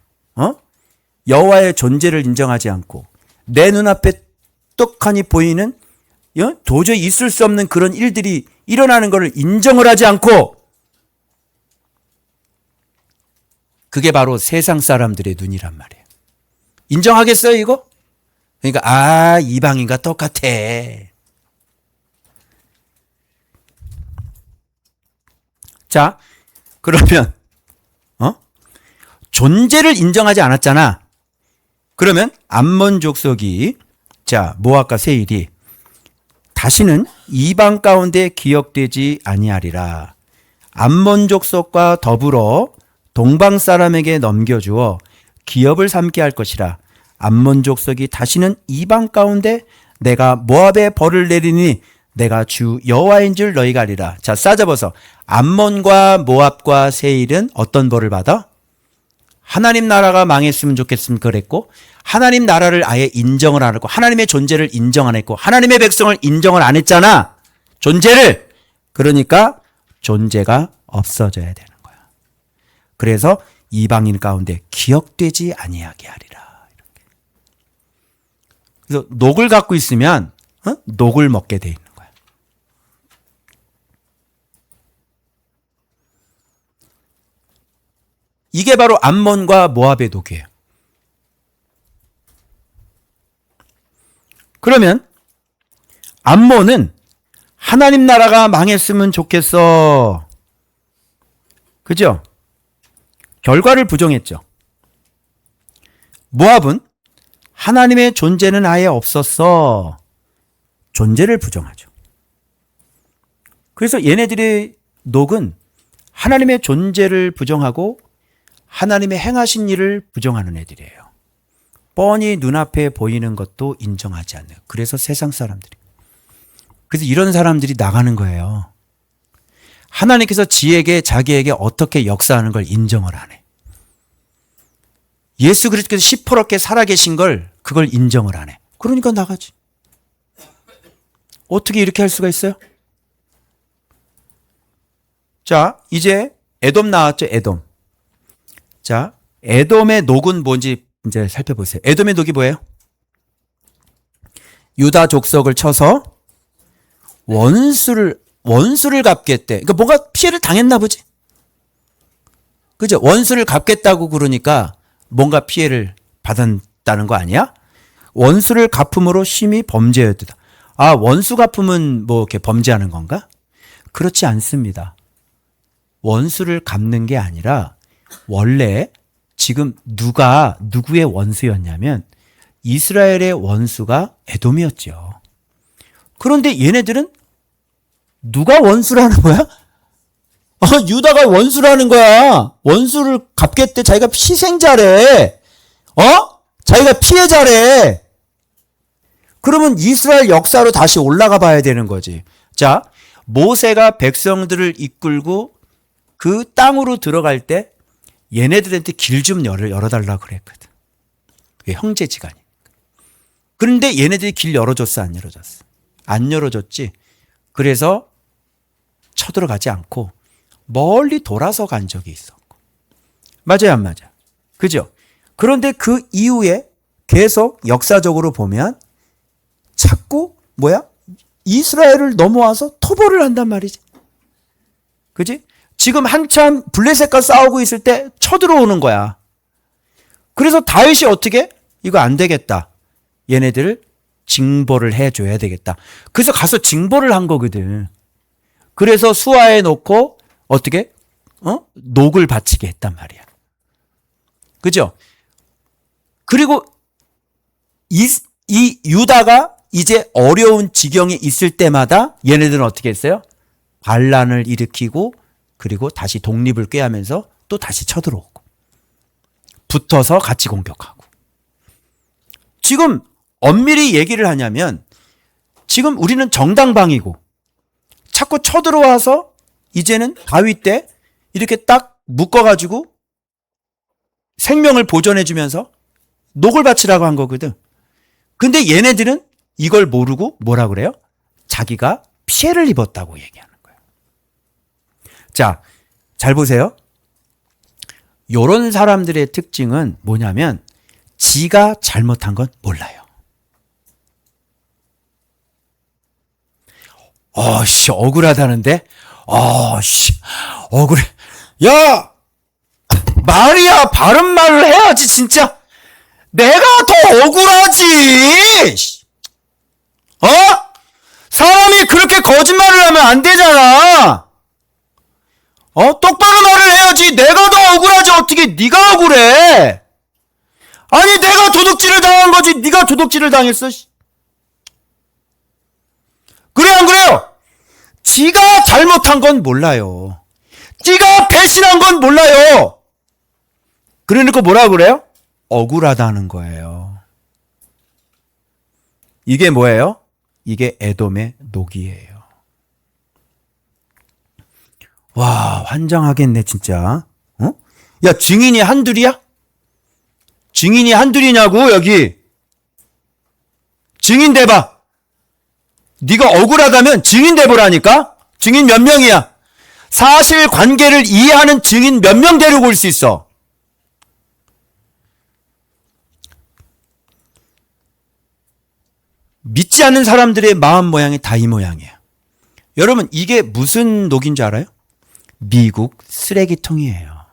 여호와의 존재를 인정하지 않고 내 눈앞에 똑하니 보이는 도저히 있을 수 없는 그런 일들이 일어나는 것을 인정을 하지 않고, 그게 바로 세상 사람들의 눈이란 말이에요. 인정하겠어요 이거? 그러니까 이방인과 똑같아. 자, 그러면 존재를 인정하지 않았잖아. 그러면 암몬 족속이 자 모압과 세일이 다시는 이방 가운데 기억되지 아니하리라. 암몬 족속과 더불어 동방 사람에게 넘겨주어 기업을 삼게 할 것이라. 암몬 족속이 다시는 이방 가운데 내가 모압에 벌을 내리니 내가 주 여호와인 줄 너희가 알리라. 자, 싸잡아서 암몬과 모압과 세일은 어떤 벌을 받아? 하나님 나라가 망했으면 좋겠으면 그랬고, 하나님 나라를 아예 인정을 안 했고, 하나님의 존재를 인정 안 했고, 하나님의 백성을 인정을 안 했잖아. 존재를. 그러니까 존재가 없어져야 되는 거야. 그래서 이방인 가운데 기억되지 아니하게 하리라. 이렇게. 그래서 녹을 갖고 있으면 녹을 먹게 돼 있는 거야. 이게 바로 암몬과 모압의 녹이에요. 그러면 암몬은 하나님 나라가 망했으면 좋겠어. 그죠? 결과를 부정했죠. 모압은 하나님의 존재는 아예 없었어. 존재를 부정하죠. 그래서 얘네들의 녹은 하나님의 존재를 부정하고 하나님의 행하신 일을 부정하는 애들이에요. 뻔히 눈앞에 보이는 것도 인정하지 않는. 그래서 세상 사람들이. 그래서 이런 사람들이 나가는 거예요. 하나님께서 자기에게 어떻게 역사하는 걸 인정을 안 해. 예수 그리스도께서 시퍼렇게 살아계신 걸 그걸 인정을 안 해. 그러니까 나가지. 어떻게 이렇게 할 수가 있어요? 자, 이제 에돔 나왔죠, 에돔. 자, 에돔의 녹은 뭔지 이제 살펴보세요. 에돔의 녹이 뭐예요? 유다 족속을 쳐서 원수를 갚겠대. 그러니까 뭔가 피해를 당했나 보지. 그죠? 원수를 갚겠다고 그러니까 뭔가 피해를 받았다는 거 아니야? 원수를 갚음으로 심히 범죄였다. 아, 원수 갚으면 뭐 이렇게 범죄하는 건가? 그렇지 않습니다. 원수를 갚는 게 아니라 원래 지금 누가 누구의 원수였냐면 이스라엘의 원수가 에돔이었죠. 그런데 얘네들은 누가 원수라는 거야? 유다가 원수라는 거야. 원수를 갚겠대. 자기가 희생자래. 자기가 피해자래. 그러면 이스라엘 역사로 다시 올라가 봐야 되는 거지. 자, 모세가 백성들을 이끌고 그 땅으로 들어갈 때 얘네들한테 길 좀 열어달라고 그랬거든. 그게 형제지간이니까. 그런데 얘네들이 길 열어줬어, 안 열어줬어? 안 열어줬지. 그래서 쳐들어가지 않고 멀리 돌아서 간 적이 있었고. 맞아요, 안 맞아? 그죠? 그런데 그 이후에 계속 역사적으로 보면 자꾸 이스라엘을 넘어와서 토벌을 한단 말이지. 그지? 지금 한참 블레셋과 싸우고 있을 때 쳐들어오는 거야. 그래서 다윗이 어떻게? 이거 안 되겠다. 얘네들을 징벌을 해줘야 되겠다. 그래서 가서 징벌을 한 거거든. 그래서 수하에 놓고 어떻게? 녹을 바치게 했단 말이야. 그죠? 그리고 이 유다가 이제 어려운 지경에 있을 때마다 얘네들은 어떻게 했어요? 반란을 일으키고 그리고 다시 독립을 꾀하면서 또 다시 쳐들어오고 붙어서 같이 공격하고. 지금 엄밀히 얘기를 하냐면 지금 우리는 정당방위고 자꾸 쳐들어와서 이제는 다윗 때 이렇게 딱 묶어가지고 생명을 보존해주면서 녹을 바치라고 한 거거든. 근데 얘네들은 이걸 모르고 뭐라 그래요? 자기가 피해를 입었다고 얘기하는 거예요. 자, 잘 보세요. 요런 사람들의 특징은 뭐냐면 지가 잘못한 건 몰라요. 억울하다는데? 억울해. 야! 말이야, 바른 말을 해야지, 진짜. 내가 더 억울하지! 사람이 그렇게 거짓말을 하면 안 되잖아! 똑바로 말을 해야지. 내가 더 억울하지. 어떻게 네가 억울해? 아니, 내가 도둑질을 당한 거지. 네가 도둑질을 당했어. 그래, 안 그래요? 지가 잘못한 건 몰라요. 지가 배신한 건 몰라요. 그러니까 뭐라 그래요? 억울하다는 거예요. 이게 뭐예요? 이게 에돔의 녹이에요. 와, 환장하겠네, 진짜. 야, 증인이 한둘이야? 증인이 한둘이냐고, 여기. 증인 대봐. 네가 억울하다면 증인 대보라니까? 증인 몇 명이야? 사실관계를 이해하는 증인 몇 명 데리고 올 수 있어? 믿지 않는 사람들의 마음 모양이 다 이 모양이에요. 여러분, 이게 무슨 녹인 줄 알아요? 미국 쓰레기통이에요.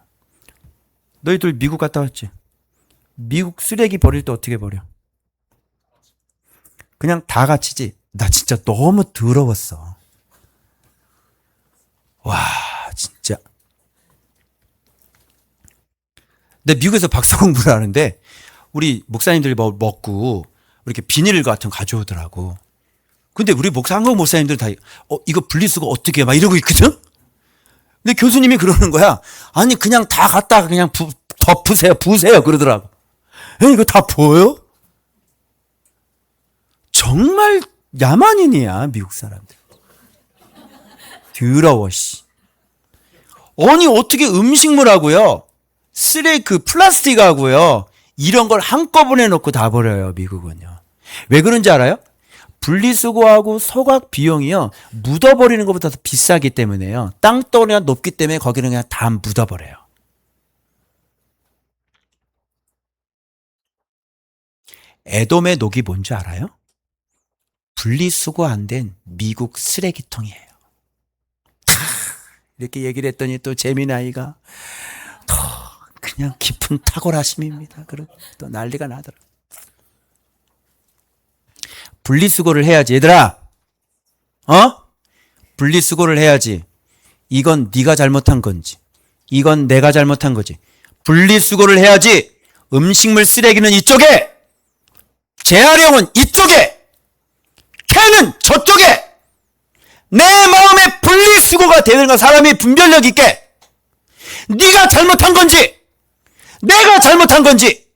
너희들 미국 갔다 왔지? 미국 쓰레기 버릴 때 어떻게 버려? 그냥 다 같이지. 나 진짜 너무 더러웠어. 와, 진짜. 내 미국에서 박사 공부를 하는데 우리 목사님들이 먹고 이렇게 비닐 같은 거 가져오더라고. 근데 우리 한국 목사님들 다 이거 분리수거 어떻게 해? 막 이러고 있거든? 근데 교수님이 그러는 거야. 아니, 그냥 다 갖다가 그냥 부으세요. 그러더라고. 이거 다 부어요? 정말 야만인이야, 미국 사람들. 더러워, 씨. 아니, 어떻게 음식물하고요, 플라스틱하고요, 이런 걸 한꺼번에 넣고 다 버려요, 미국은요. 왜 그런지 알아요? 분리수거하고 소각 비용이요, 묻어버리는 것보다 더 비싸기 때문에요. 땅덩어리가 높기 때문에 거기는 그냥 다 묻어버려요. 에돔의 녹이 뭔지 알아요? 분리수거 안 된 미국 쓰레기통이에요. 이렇게 얘기를 했더니 또 재민아이가 그냥 깊은 탁월하심입니다. 그리고 또 난리가 나더라. 분리수거를 해야지, 얘들아. 분리수거를 해야지. 이건 네가 잘못한 건지, 이건 내가 잘못한 거지. 분리수거를 해야지. 음식물 쓰레기는 이쪽에, 재활용은 이쪽에, 캔은 저쪽에. 내 마음에 분리수거가 되는 건 사람이 분별력 있게, 네가 잘못한 건지 내가 잘못한 건지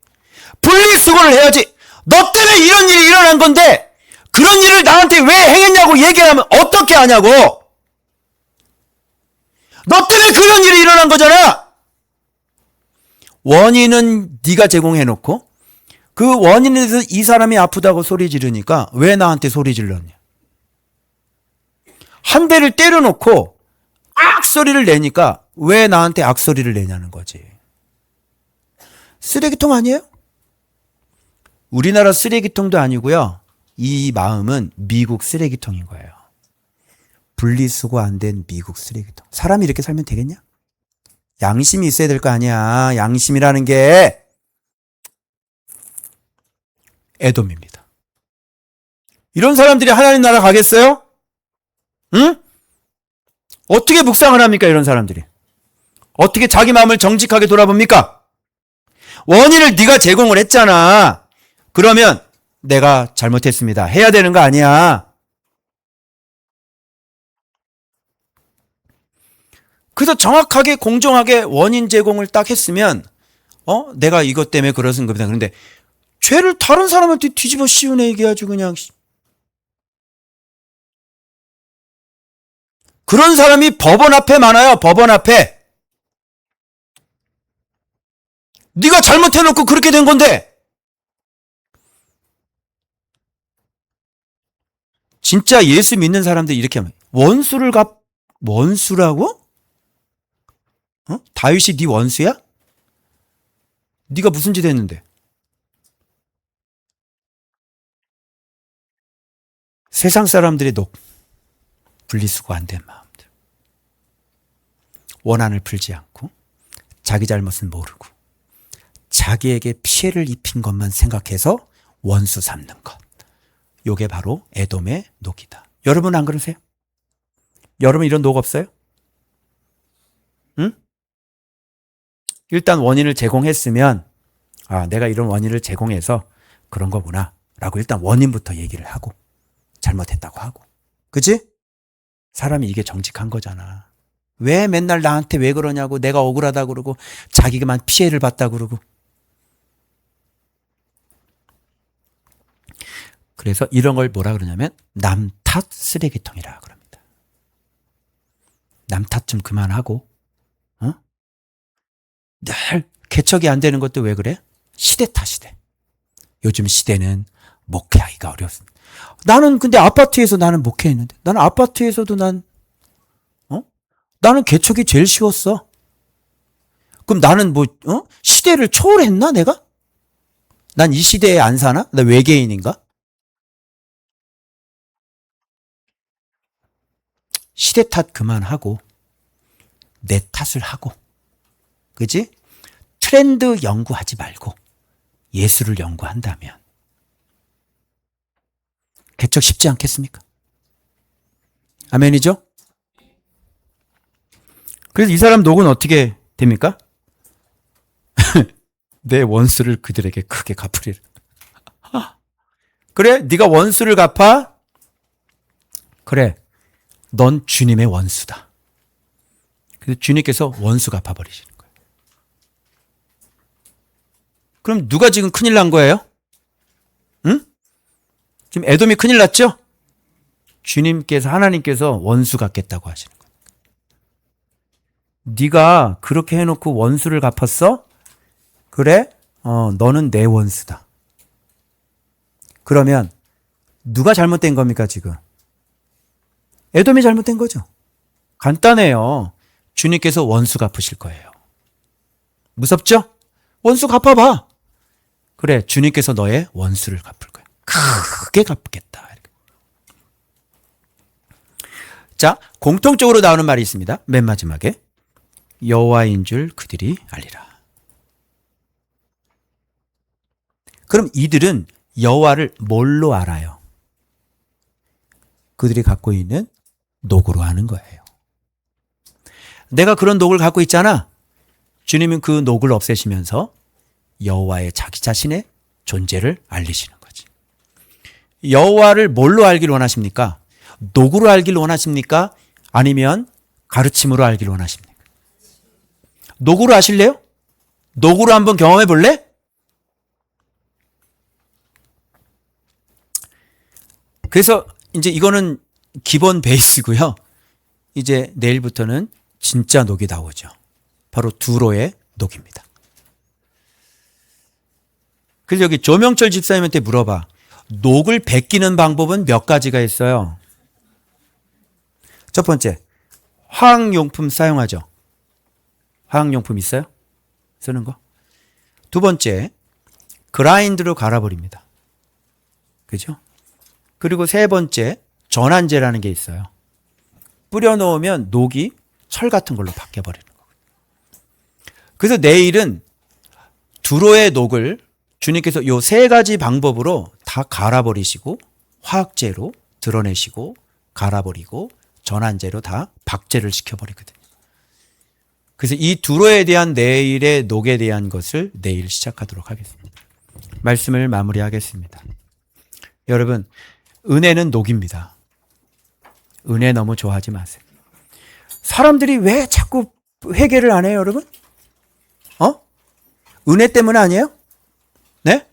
분리수거를 해야지. 너 때문에 이런 일이 일어난 건데 그런 일을 나한테 왜 행했냐고 얘기하면 어떻게 하냐고. 너 때문에 그런 일이 일어난 거잖아. 원인은 네가 제공해놓고 그 원인에 대해서 이 사람이 아프다고 소리 지르니까 왜 나한테 소리 질렀냐. 한 대를 때려놓고 악소리를 내니까 왜 나한테 악소리를 내냐는 거지. 쓰레기통 아니에요? 우리나라 쓰레기통도 아니고요. 이 마음은 미국 쓰레기통인 거예요. 분리수거 안 된 미국 쓰레기통. 사람이 이렇게 살면 되겠냐? 양심이 있어야 될 거 아니야. 양심이라는 게 에돔입니다. 이런 사람들이 하나님 나라 가겠어요? 응? 어떻게 묵상을 합니까? 이런 사람들이 어떻게 자기 마음을 정직하게 돌아봅니까? 원인을 네가 제공을 했잖아. 그러면 내가 잘못했습니다 해야 되는 거 아니야. 그래서 정확하게 공정하게 원인 제공을 딱 했으면 내가 이것 때문에 그러는 겁니다. 그런데 죄를 다른 사람한테 뒤집어 씌우네. 이게 아주 그냥. 그런 사람이 법원 앞에 많아요. 법원 앞에. 네가 잘못해놓고 그렇게 된 건데. 진짜 예수 믿는 사람들 이렇게 하면 원수라고? 다윗이 네 원수야? 네가 무슨 짓 했는데? 세상 사람들의 분리수거 안 된 마음들. 원한을 풀지 않고 자기 잘못은 모르고 자기에게 피해를 입힌 것만 생각해서 원수 삼는 것. 요게 바로 에돔의 녹이다. 여러분 안 그러세요? 여러분 이런 녹 없어요? 일단 원인을 제공했으면 아, 내가 이런 원인을 제공해서 그런 거구나 라고 일단 원인부터 얘기를 하고 잘못했다고 하고. 그치? 사람이 이게 정직한 거잖아. 왜 맨날 나한테 왜 그러냐고, 내가 억울하다 그러고 자기만 피해를 봤다 그러고. 그래서 이런 걸 뭐라 그러냐면 남 탓 쓰레기통이라 그럽니다. 남 탓 좀 그만하고, 어? 늘 개척이 안 되는 것도 왜 그래? 시대 탓이래. 요즘 시대는 목회하기가 어렵습니다. 나는 근데 아파트에서 나는 목회했는데, 나는 아파트에서도 나는 개척이 제일 쉬웠어. 그럼 나는 시대를 초월했나 내가? 난 이 시대에 안 사나? 나 외계인인가? 시대 탓 그만하고 내 탓을 하고, 그지? 트렌드 연구하지 말고 예술을 연구한다면 개척 쉽지 않겠습니까? 아멘이죠? 그래서 이 사람 녹은 어떻게 됩니까? 내 원수를 그들에게 크게 갚으리라. 그래? 네가 원수를 갚아? 그래. 넌 주님의 원수다. 그래서 주님께서 원수 갚아버리시는 거예요. 그럼 누가 지금 큰일 난 거예요? 응? 지금 에돔이 큰일 났죠? 주님께서, 하나님께서 원수 갚겠다고 하시는 거예요. 네가 그렇게 해놓고 원수를 갚았어? 그래? 너는 내 원수다. 그러면 누가 잘못된 겁니까 지금? 에돔이 잘못된 거죠. 간단해요. 주님께서 원수 갚으실 거예요. 무섭죠? 원수 갚아봐. 그래, 주님께서 너의 원수를 갚을 거야. 크게 갚겠다. 자, 공통적으로 나오는 말이 있습니다. 맨 마지막에 여호와인 줄 그들이 알리라. 그럼 이들은 여호와를 뭘로 알아요? 그들이 갖고 있는 녹으로 아는 거예요. 내가 그런 녹을 갖고 있잖아. 주님은 그 녹을 없애시면서 여호와의 자기 자신의 존재를 알리시는 거지. 여호와를 뭘로 알기를 원하십니까? 녹으로 알기를 원하십니까? 아니면 가르침으로 알기를 원하십니까? 녹으로 아실래요? 녹으로 한번 경험해 볼래? 그래서 이제 이거는 기본 베이스고요. 이제 내일부터는 진짜 녹이 나오죠. 바로 두로의 녹입니다. 그래서 여기 조명철 집사님한테 물어봐. 녹을 베끼는 방법은 몇 가지가 있어요. 첫 번째, 화학용품 사용하죠. 화학용품 있어요? 쓰는 거. 두 번째, 그라인드로 갈아버립니다. 그죠? 그리고 세 번째, 전환제라는 게 있어요. 뿌려놓으면 녹이 철 같은 걸로 바뀌어버리는 거예요. 그래서 내일은 두로의 녹을 주님께서 요 세 가지 방법으로 다 갈아버리시고 화학제로 드러내시고 갈아버리고 전환제로 다 박제를 시켜버리거든요. 그래서 이 두로에 대한 내일의 녹에 대한 것을 내일 시작하도록 하겠습니다. 말씀을 마무리하겠습니다. 여러분, 은혜는 녹입니다. 은혜 너무 좋아하지 마세요. 사람들이 왜 자꾸 회개를 안 해요, 여러분? 은혜 때문 아니에요? 네?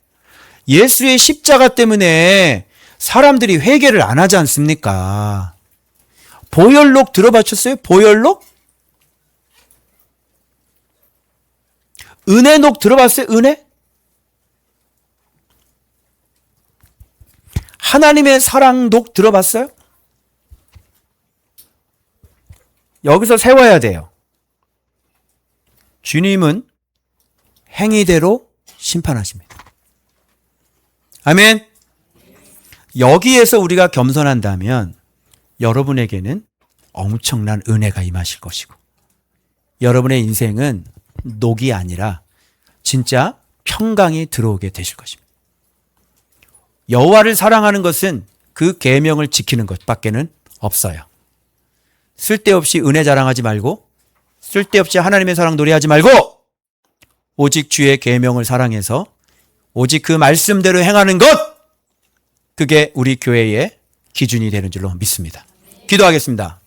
예수의 십자가 때문에 사람들이 회개를 안 하지 않습니까? 보혈록 들어봤셨어요? 보혈록? 은혜녹 들어봤어요? 은혜? 하나님의 사랑녹 들어봤어요? 여기서 세워야 돼요. 주님은 행위대로 심판하십니다. 아멘. 여기에서 우리가 겸손한다면 여러분에게는 엄청난 은혜가 임하실 것이고 여러분의 인생은 녹이 아니라 진짜 평강이 들어오게 되실 것입니다. 여호와를 사랑하는 것은 그 계명을 지키는 것밖에는 없어요. 쓸데없이 은혜 자랑하지 말고 쓸데없이 하나님의 사랑 노래하지 말고 오직 주의 계명을 사랑해서 오직 그 말씀대로 행하는 것, 그게 우리 교회의 기준이 되는 줄로 믿습니다. 기도하겠습니다.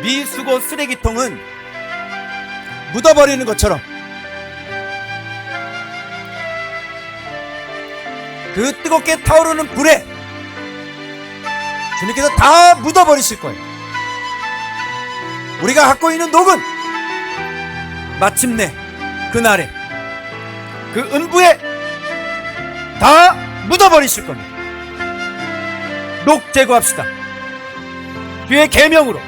미수고 쓰레기통은 묻어버리는 것처럼 그 뜨겁게 타오르는 불에 주님께서 다 묻어버리실 거예요. 우리가 갖고 있는 녹은 마침내 그날에 그 음부에 다 묻어버리실 겁니다. 녹 제거합시다. 주의 계명으로,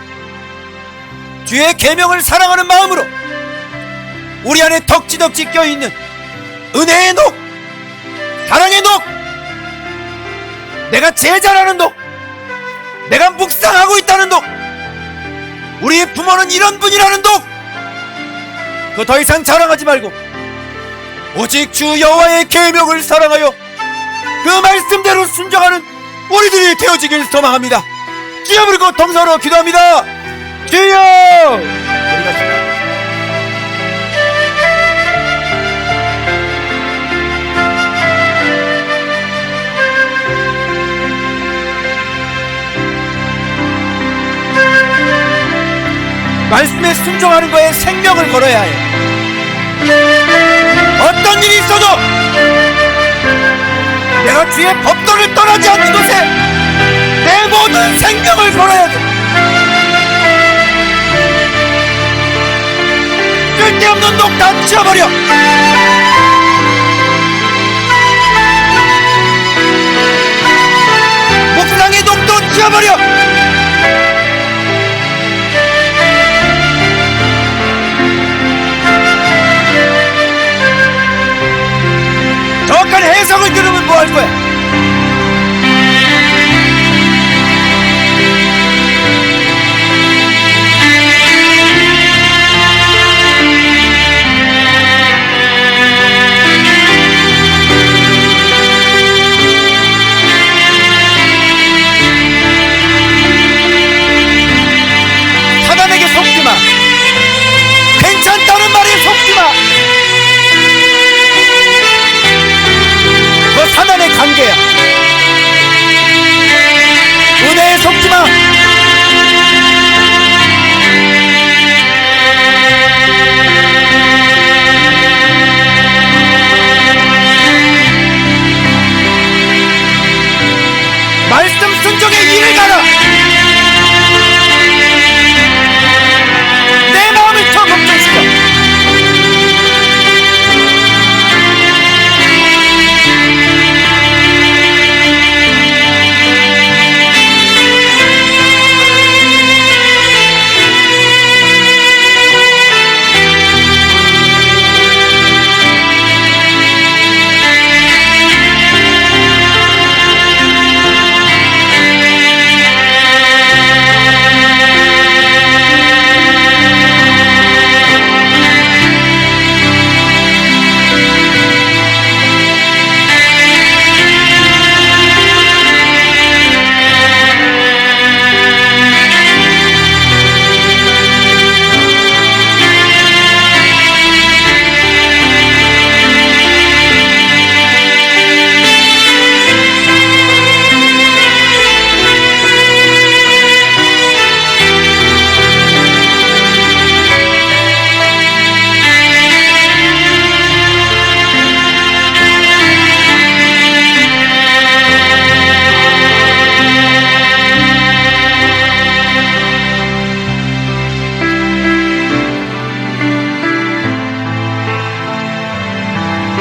주의 계명을 사랑하는 마음으로 우리 안에 덕지덕지 껴있는 은혜의 녹, 사랑의 녹, 내가 제자라는 녹, 내가 묵상하고 있다는 녹, 우리의 부모는 이런 분이라는 녹, 그거 더 이상 자랑하지 말고 오직 주 여호와의 계명을 사랑하여 그 말씀대로 순종하는 우리들이 되어지길 소망합니다. 주여 부르고 동서로 기도합니다. 주여! 말씀에 순종하는 거에 생명을 걸어야 해요. 어떤 일이 있어도 내가 주의 법도를 떠나지 않는 곳에 내 모든 생명을 걸어야 돼. 쓸데없는 녹 다 치워버려. 묵상의 녹도 치워버려. 정확한 해석을 들으면 뭐 할 거야? 사단에게 속지 마. 괜찮다는 말에 속지 마. 그거 사단의 관계야. 은혜에 속지 마. 말씀 순종의 일을 가라. 내 마음을 더 걱정시켜.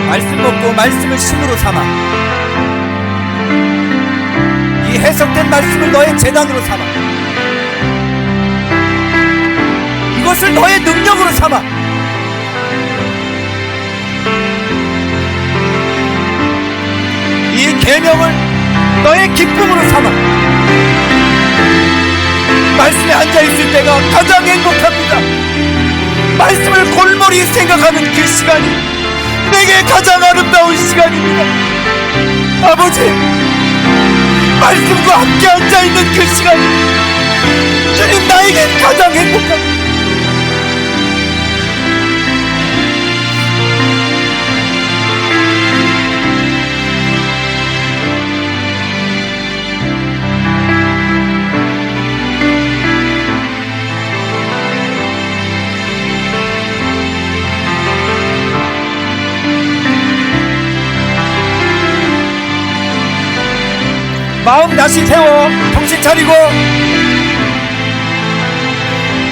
말씀 먹고 말씀을 심으로 삼아 이 해석된 말씀을 너의 재단으로 삼아 이것을 너의 능력으로 삼아 이 계명을 너의 기쁨으로 삼아 말씀에 앉아있을 때가 가장 행복합니다. 말씀을 골머리 생각하는 그 시간이 내게 가장 아름다운 시간입니다. 아버지, 말씀과 함께 앉아있는 그 시간, 주님 나에겐 가장 행복합니다. 마음 다시 세워 정신 차리고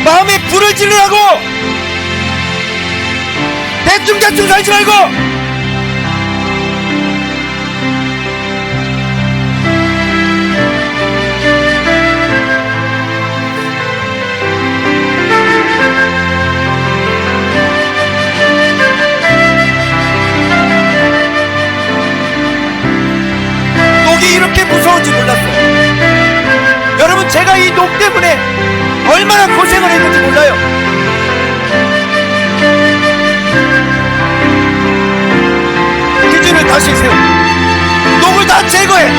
마음에 불을 지르라고. 대충 살지 말고. 녹이 이렇게 무서운지 몰랐어요. 여러분, 제가 이 녹 때문에 얼마나 고생을 했는지 몰라요. 기준을 다시 세워 녹을 다 제거해.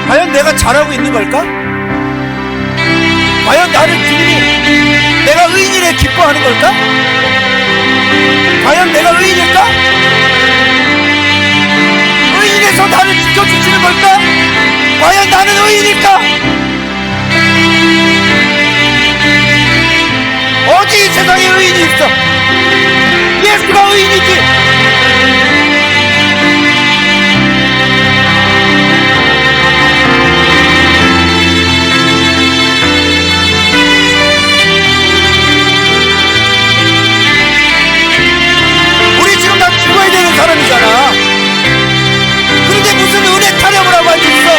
과연 내가 잘하고 있는 걸까? 과연 나를 주님이 내가 의인이래 기뻐하는 걸까? 과연 내가 의인일까? 의인에서 나를 지켜주시는 걸까? 과연 나는 의인일까? 어디 이 세상에 의인이 있어? 예수가 의인이지. 사람이잖아. 그런데 무슨 은혜 타령을 하고 앉아있어?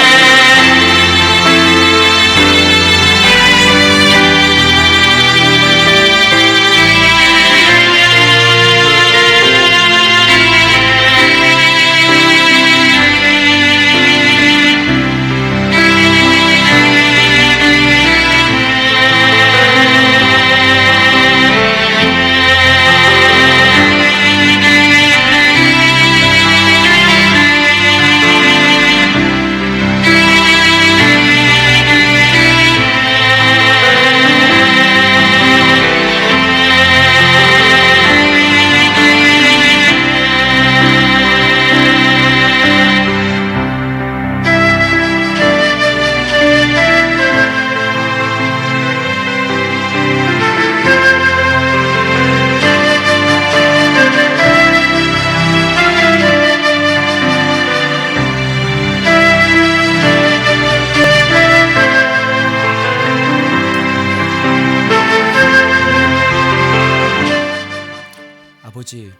아버지,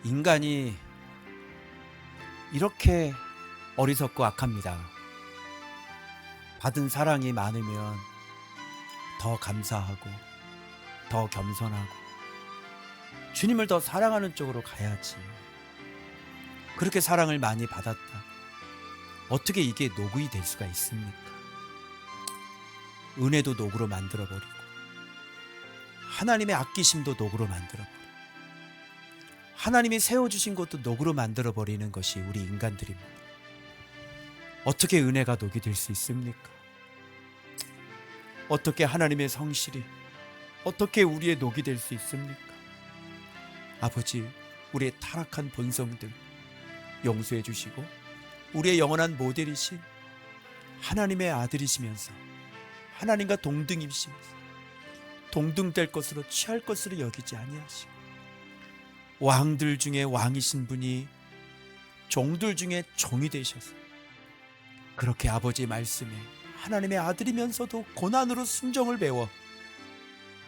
인간이 이렇게 어리석고 악합니다. 받은 사랑이 많으면 더 감사하고 더 겸손하고 주님을 더 사랑하는 쪽으로 가야지. 그렇게 사랑을 많이 받았다. 어떻게 이게 녹이 될 수가 있습니까? 은혜도 녹으로 만들어버리고 하나님의 아끼심도 녹으로 만들어버리고 하나님이 세워주신 것도 녹으로 만들어버리는 것이 우리 인간들입니다. 어떻게 은혜가 녹이 될 수 있습니까? 어떻게 하나님의 성실이 어떻게 우리의 녹이 될 수 있습니까? 아버지, 우리의 타락한 본성들 용서해 주시고 우리의 영원한 모델이신 하나님의 아들이시면서 하나님과 동등이시면서 동등될 것으로 취할 것으로 여기지 아니하시고 왕들 중에 왕이신 분이 종들 중에 종이 되셔서 그렇게 아버지 말씀에 하나님의 아들이면서도 고난으로 순종을 배워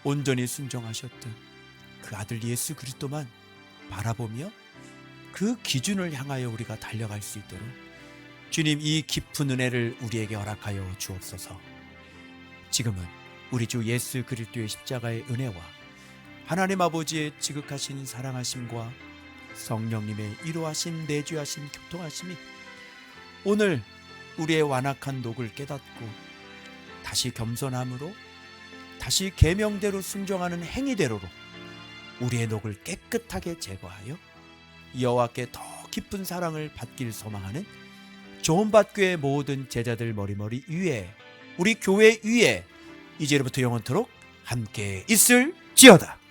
온전히 순종하셨던 그 아들 예수 그리스도만 바라보며 그 기준을 향하여 우리가 달려갈 수 있도록 주님, 이 깊은 은혜를 우리에게 허락하여 주옵소서. 지금은 우리 주 예수 그리스도의 십자가의 은혜와 하나님 아버지의 지극하신 사랑하심과 성령님의 이루하심, 내주하심, 교통하심이 오늘 우리의 완악한 녹을 깨닫고 다시 겸손함으로, 다시 계명대로 순종하는 행위대로로 우리의 녹을 깨끗하게 제거하여 여호와께 더 깊은 사랑을 받길 소망하는 조은밭교회 모든 제자들 머리머리 위에, 우리 교회 위에 이제로부터 영원토록 함께 있을지어다.